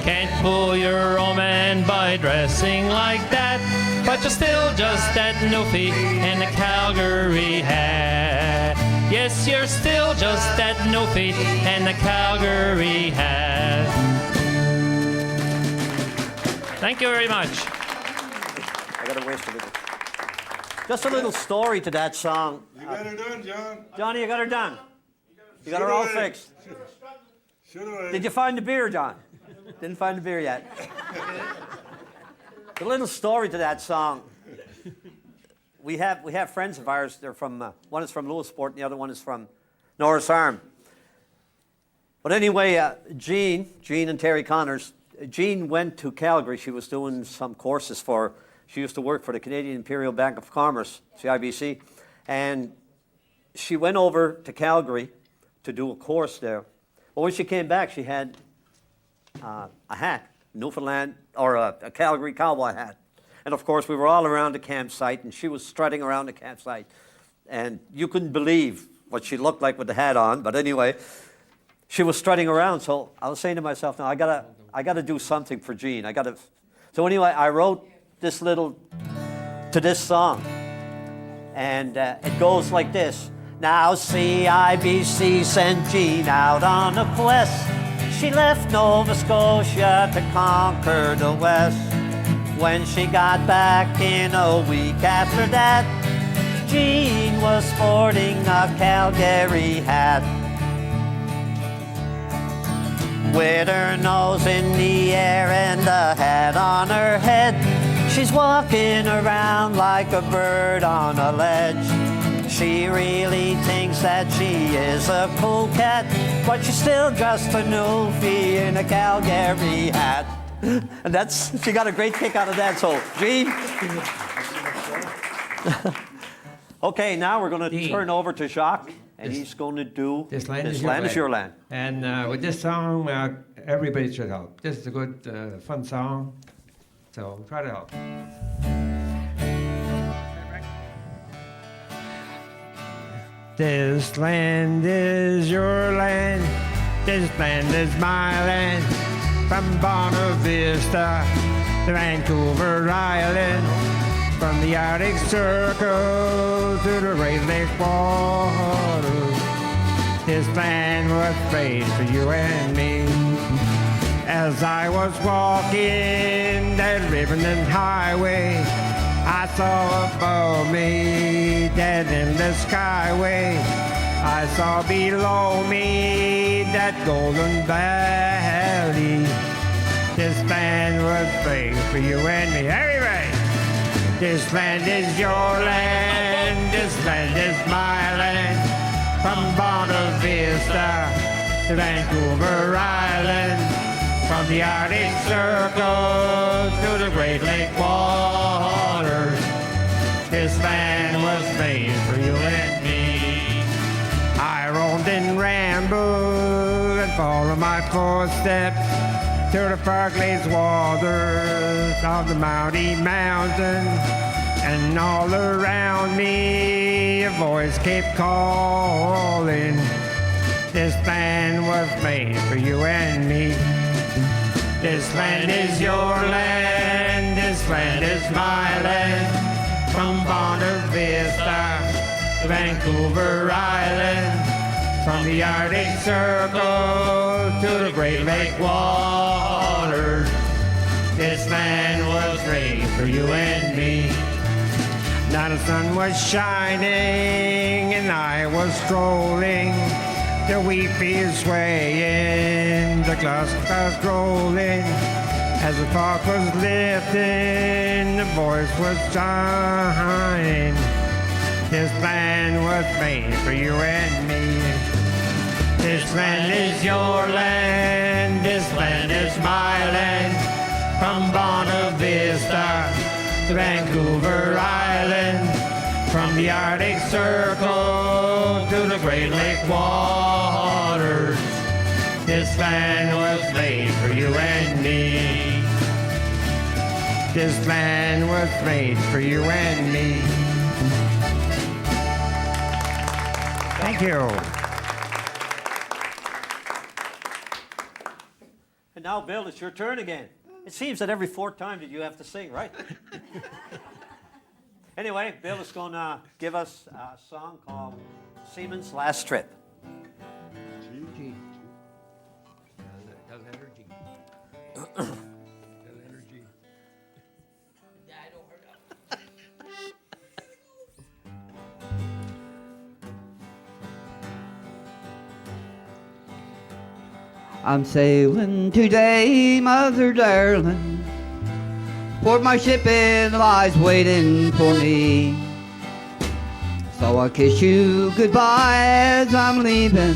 C: Can't fool your old man by dressing like that, but you're still just that Newfie in the Calgary hat. Yes, you're still just that Newfie in the Calgary hat. Thank you very much.
B: I got to waste a little. Just a little story to that song.
F: You got her done, John.
B: Johnny, you got her done. You got her all fixed.
F: Should've.
B: Did you find the beer, John? Didn't find the beer yet. The little story to that song. We have friends of ours. They're from one is from Lewisport, and the other one is from Norris Arm. But anyway, Jean and Terry Connors. Jean went to Calgary. She was doing some courses for. She used to work for the Canadian Imperial Bank of Commerce, CIBC, and she went over to Calgary to do a course there. But when she came back, she had a hat, Newfoundland, or a Calgary cowboy hat. And of course, we were all around the campsite, and she was strutting around the campsite. And you couldn't believe what she looked like with the hat on. But anyway, she was strutting around. So I was saying to myself, now I gotta do something for Jean. So anyway, I wrote this little to this song, and it goes like this. Now CIBC sent Jean out on a quest. She left Nova Scotia to conquer the West. When she got back in a week after that, Jean was sporting a Calgary hat. With her nose in the air and a hat on her head, she's walking around like a bird on a ledge. She really thinks that she is a cool cat, but she's still just a Newfie in a Calgary hat. And she got a great kick out of that. So, Jean. Okay, now we're going to turn over to Jacques, and he's going to do
D: This Land
B: is Your Land.
D: And with this song, everybody should help. This is a good, fun song. So try to help. This land is your land. This land is my land. From Bonta Vista to Vancouver Island, from the Arctic Circle to the Great Lake waters, this land was made for you and me. As I was walking that ribbon highway, I saw above me that endless skyway. I saw below me that golden valley. This land was made for you and me. Everybody! This land is your land. This land is my land. From Bonta Vista to Vancouver Island, from the Arctic Circle to the Great Lake waters, this land was made for you and me. I roamed and rambled and followed my footsteps to the far glazed waters of the Mountie Mountain, and all around me a voice kept calling. This land was made for you and me. This land is your land. This land is my land. From Bonta Vista to Vancouver Island, from the Arctic Circle to the Great Lake waters, this land was made for you and me. Now the sun was shining and I was strolling, the wheat fields swaying, the clouds rolling. As the fog was lifting, the voice was shining. This land was made for you and me. This land is your land. This land is my land. From Bonta Vista to Vancouver Island, from the Arctic Circle to the Great Lake waters. This land was made for you and me. This land was made for you and me. Thank you.
B: And now, Bill, it's your turn again. It seems that every fourth time that you have to sing, right? Anyway, Bill is going to give us a song called Seaman's Last Trip.
E: G. I'm sailing today, mother darling, for my ship lies waiting for me. So I'll kiss you goodbye as I'm leaving.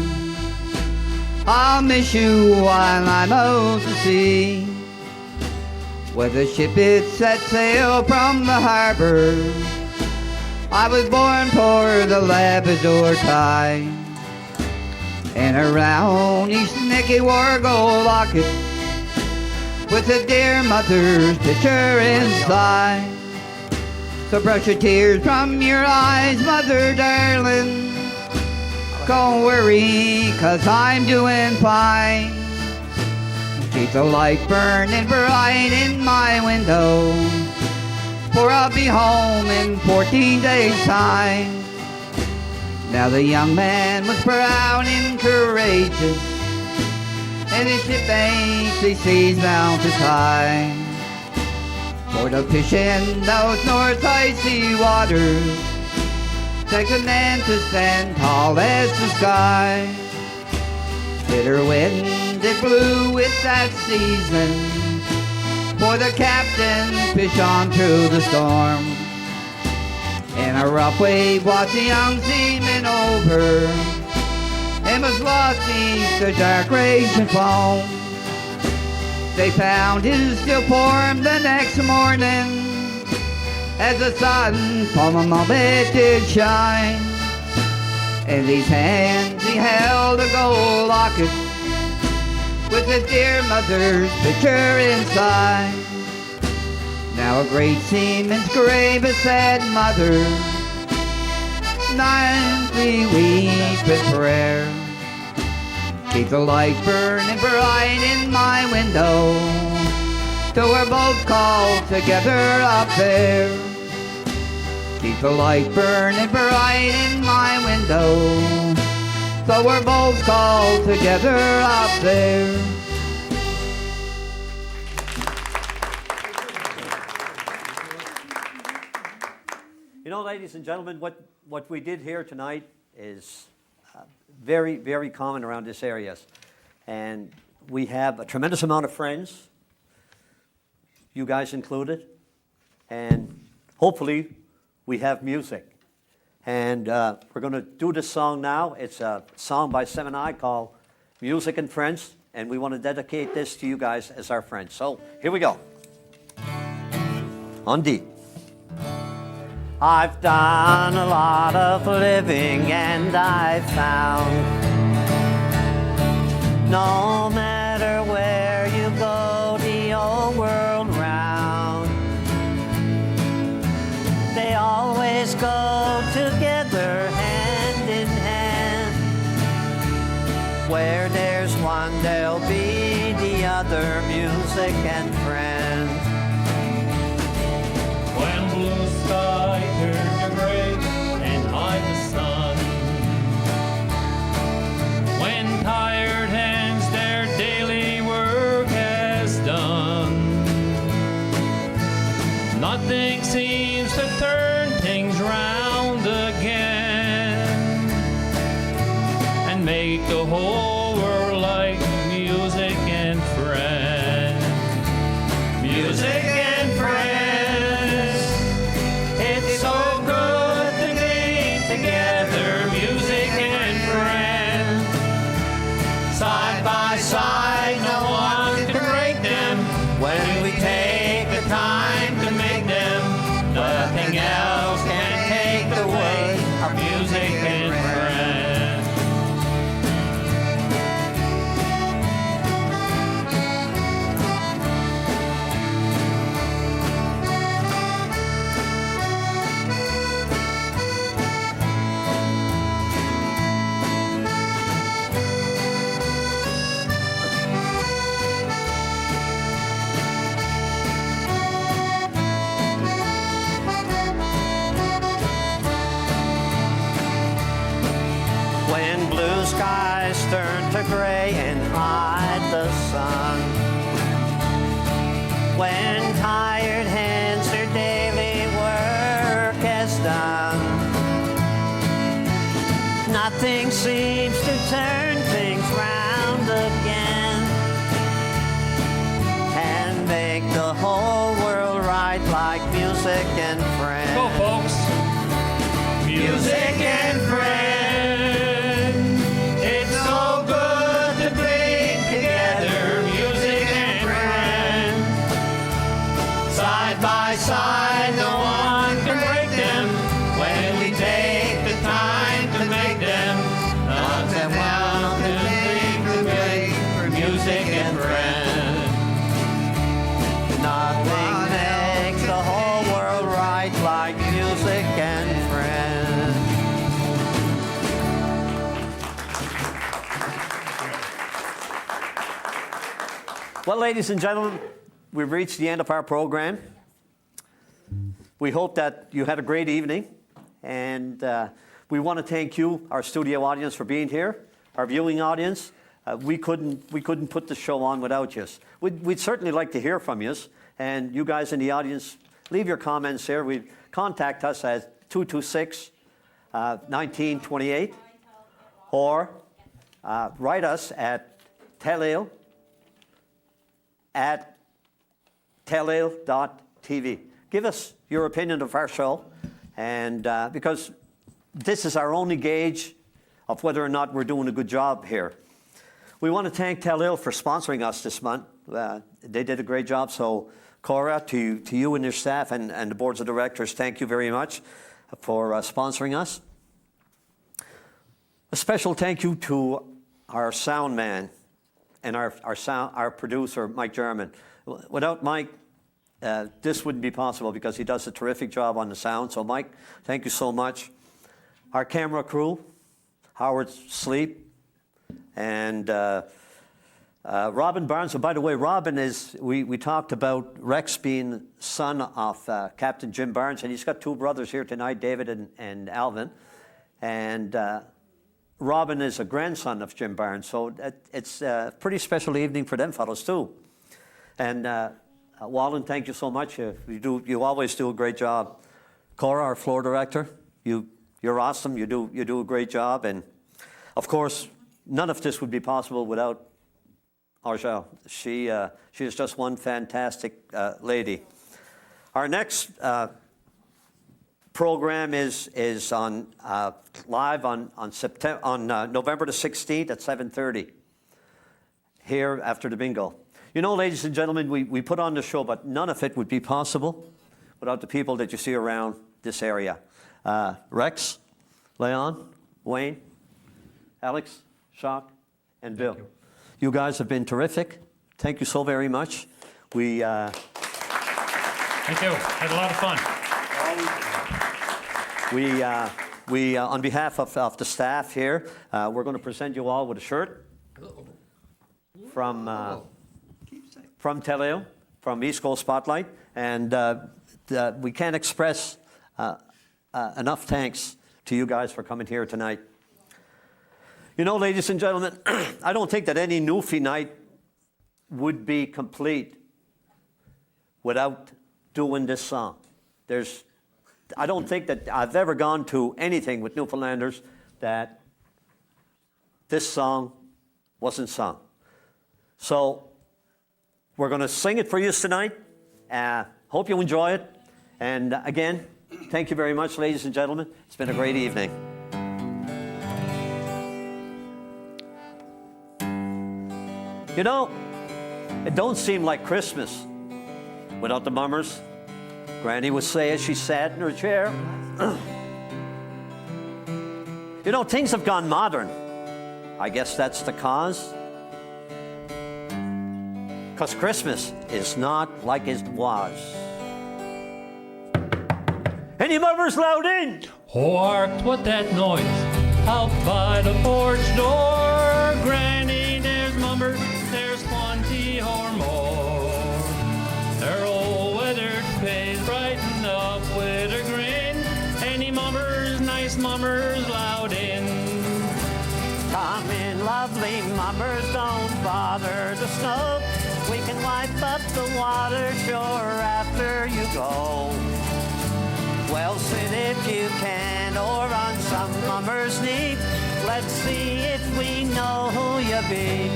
E: I'll miss you while I'm out to sea. Where the ship it set sail from the harbor, I was born for the Labrador tie. And around each neck it wore a gold locket with a dear mother's picture inside. So brush your tears from your eyes, mother darling. Don't worry, 'cause I'm doing fine. Keep the light burning bright in my window, for I'll be home in 14 days' time. Now the young man was proud and courageous, and his ship banks the seas bound to tie. For the fish in those north icy waters, they could stand to stand tall as the sky. Bitter wind it blew with that season, for the captain fished on through the storm. And a rough wave washed the young seaman over, and was lost beneath the dark raging foam. They found his still form the next morning, as the sun from a moment did shine. In these hands he held a gold locket with his dear mother's picture inside. Now a great seaman's grave is sad mother, nightly weep in prayer. Keep the light burning bright in my window, till we're both called together up there. Keep the light burning bright in my window, so we're both called together up there.
B: You know, ladies and gentlemen, what we did here tonight is very, very common around this area. And we have a tremendous amount of friends, you guys included, and hopefully we have music. And we're going to do this song now. It's a song by Seven I called Music and Friends, and we want to dedicate this to you guys as our friends. So here we go. On D. I've done a lot of living, and I've found no matter where you go the old world round, they always go together hand in hand. Where there's one there'll be the other, music and friends.
C: When blue sky turns to gray and hide the sun, when tired hands their daily work has done, nothing seems to turn things round again and make the whole world like music and friends. Music and friends. Side by side, no one can break them when we take the time to make them.
G: when blue skies turn to gray and hide the sun, when tired hands their daily work has done, nothing seems to turn things round again and make the whole world right like music and friends.
C: Go, folks.
G: Music and friends, it's so good to bring together music and friends. Side by side, no one can break them when we take the time to make them. Nothing else can make the break for music and friends. Nothing makes the whole world right like music and friends. Well, ladies and gentlemen, we've reached the end of our program. We hope that you had a great evening, and we want to thank you, our studio audience, for being here, our viewing audience. We couldn't put the show on without you. We'd certainly like to hear from you, and you guys in the audience, leave your comments here. Contact us at 226-1928, or write us at telile@telile.tv. Give us your opinion of our show, and because this is our only gauge of whether or not we're doing a good job here. We want to thank Telile for sponsoring us this month. They did a great job. So, Cora, to you and your staff and the boards of directors, thank you very much for sponsoring us. A special thank you to our sound man and our producer, Mike German. Without Mike, this wouldn't be possible because he does a terrific job on the sound. So, Mike, thank you so much. Our camera crew, Howard Sleep, and Robin Barnes. So, by the way, Robin is, we talked about Rex being son of Captain Jim Barnes, and he's got two brothers here tonight, David and Alvin. And Robin is a grandson of Jim Barnes, so it's a pretty special evening for them fellows too. And Wallen, thank you so much. You always do a great job. Cora, our floor director, you're awesome. You do a great job, and of course, none of this would be possible without Arja. She is just one fantastic lady. Our next program is on live on November the 16th at 7:30 here after the bingo. You know, ladies and gentlemen, we put on the show, but none of it would be possible without the people that you see around this area. Rex, Leon, Wayne, Alex, Jacques, and Bill. You guys have been terrific. Thank you so very much.
C: Thank you. Had a lot of fun.
G: We on behalf of the staff here, we're going to present you all with a shirt from Telile, from East Coast Spotlight, and we can't express enough thanks to you guys for coming here tonight. You know, ladies and gentlemen, I don't think that any Newfie Night would be complete without doing this song. I don't think that I've ever gone to anything with Newfoundlanders that this song wasn't sung. So we're going to sing it for you tonight. Hope you enjoy it. And again, thank you very much, ladies and gentlemen. It's been a great evening. You know, it don't seem like Christmas without the mummers. Granny would say as she sat in her chair. You know, things have gone modern. I guess that's the cause. Because Christmas is not like it was. Any mummers loud in?
C: Hark, what that noise out by the porch door. Granny, there's mummers, there's 20 or more. Their old weathered face brightened up with a grin. Any mummers, nice mummers loud in.
G: we mummers don't bother the snow. We can wipe up the water sure after you go. Well, sit if you can, or on some mummer's knee. Let's see if we know who you be.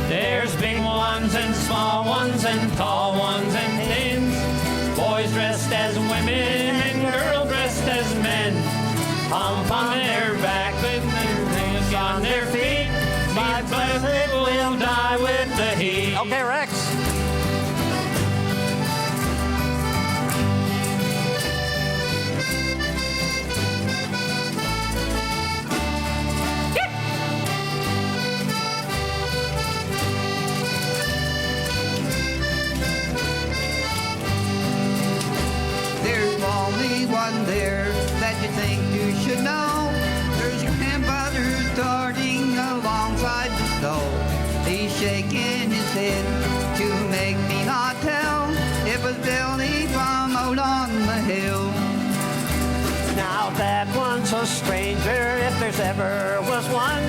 C: There's big ones and small ones and tall ones and thins. Boys dressed as women and girls dressed as men. Pump on their back with their things on their feet. My blessed will die with the heat.
G: Okay, Rex.
E: There's only one there that you think you should know. There's grandfather starting alongside the stove. He's shaking his head to make me not tell. It was Billy from out on the hill.
G: Now that one's a stranger, if there's ever was one,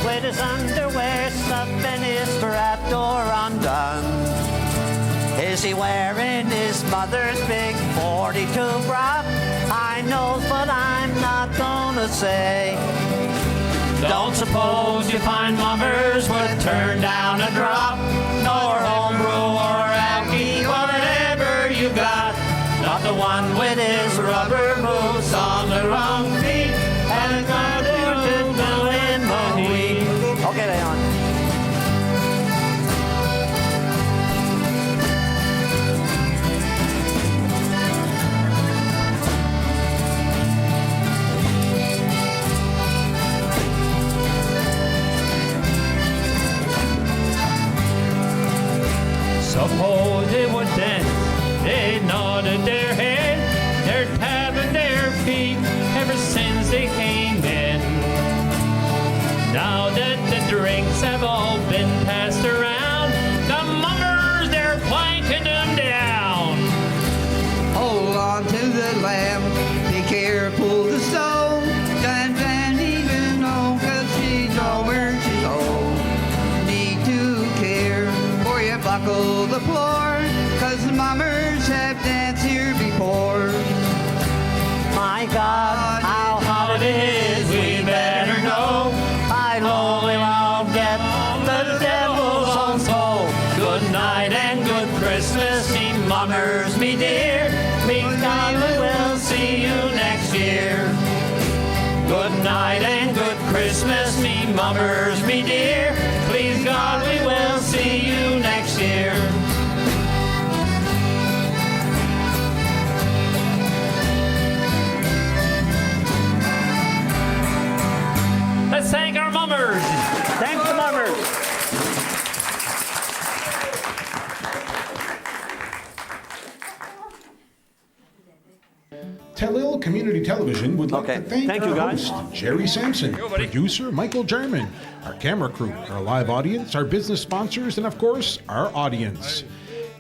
G: with his underwear stuffed and his strap door undone. Is he wearing his mother's big 42 bra? I know, but I'm not gonna say.
C: Don't suppose you find mummers would turn down a drop, nor homebrew or alky, whatever you got. Not the one with his rubber boots on the wrong feet, and got to do in the week.
G: Okay, Leon.
C: Suppose they would dance, they nodded their head, they're tapping their feet ever since they came in. Now that the drinks have all been passed around, the mummers, they're planking them down.
E: Hold on to the lamb, be careful the stove. Don't even know, 'cause she's over, she's old. Need to care, for you buckle the floor, 'cause the mummers have danced here before.
G: My God, how hot it is, we better know. I only won't get the devil's own soul.
C: Good night and good Christmas, me mummers, me dear. Me God, we will see you next year. Good night and good Christmas, me mummers, me dear. Please God, we will see you next year. Let's thank our mummers.
G: Thank you, mummers.
A: Telile Community Television would like
B: Okay.
A: to thank
B: Thank
A: our
B: you, guys.
A: host, Gerry Samson, producer Michael Jarman, our camera crew, our live audience, our business sponsors, and of course, our audience.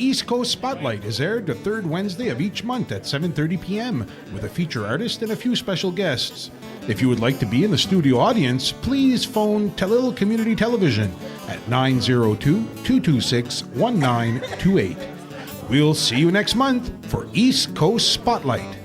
A: East Coast Spotlight is aired the third Wednesday of each month at 7:30 p.m. with a feature artist and a few special guests. If you would like to be in the studio audience, please phone Telile Community Television at 902-226-1928. We'll see you next month for East Coast Spotlight.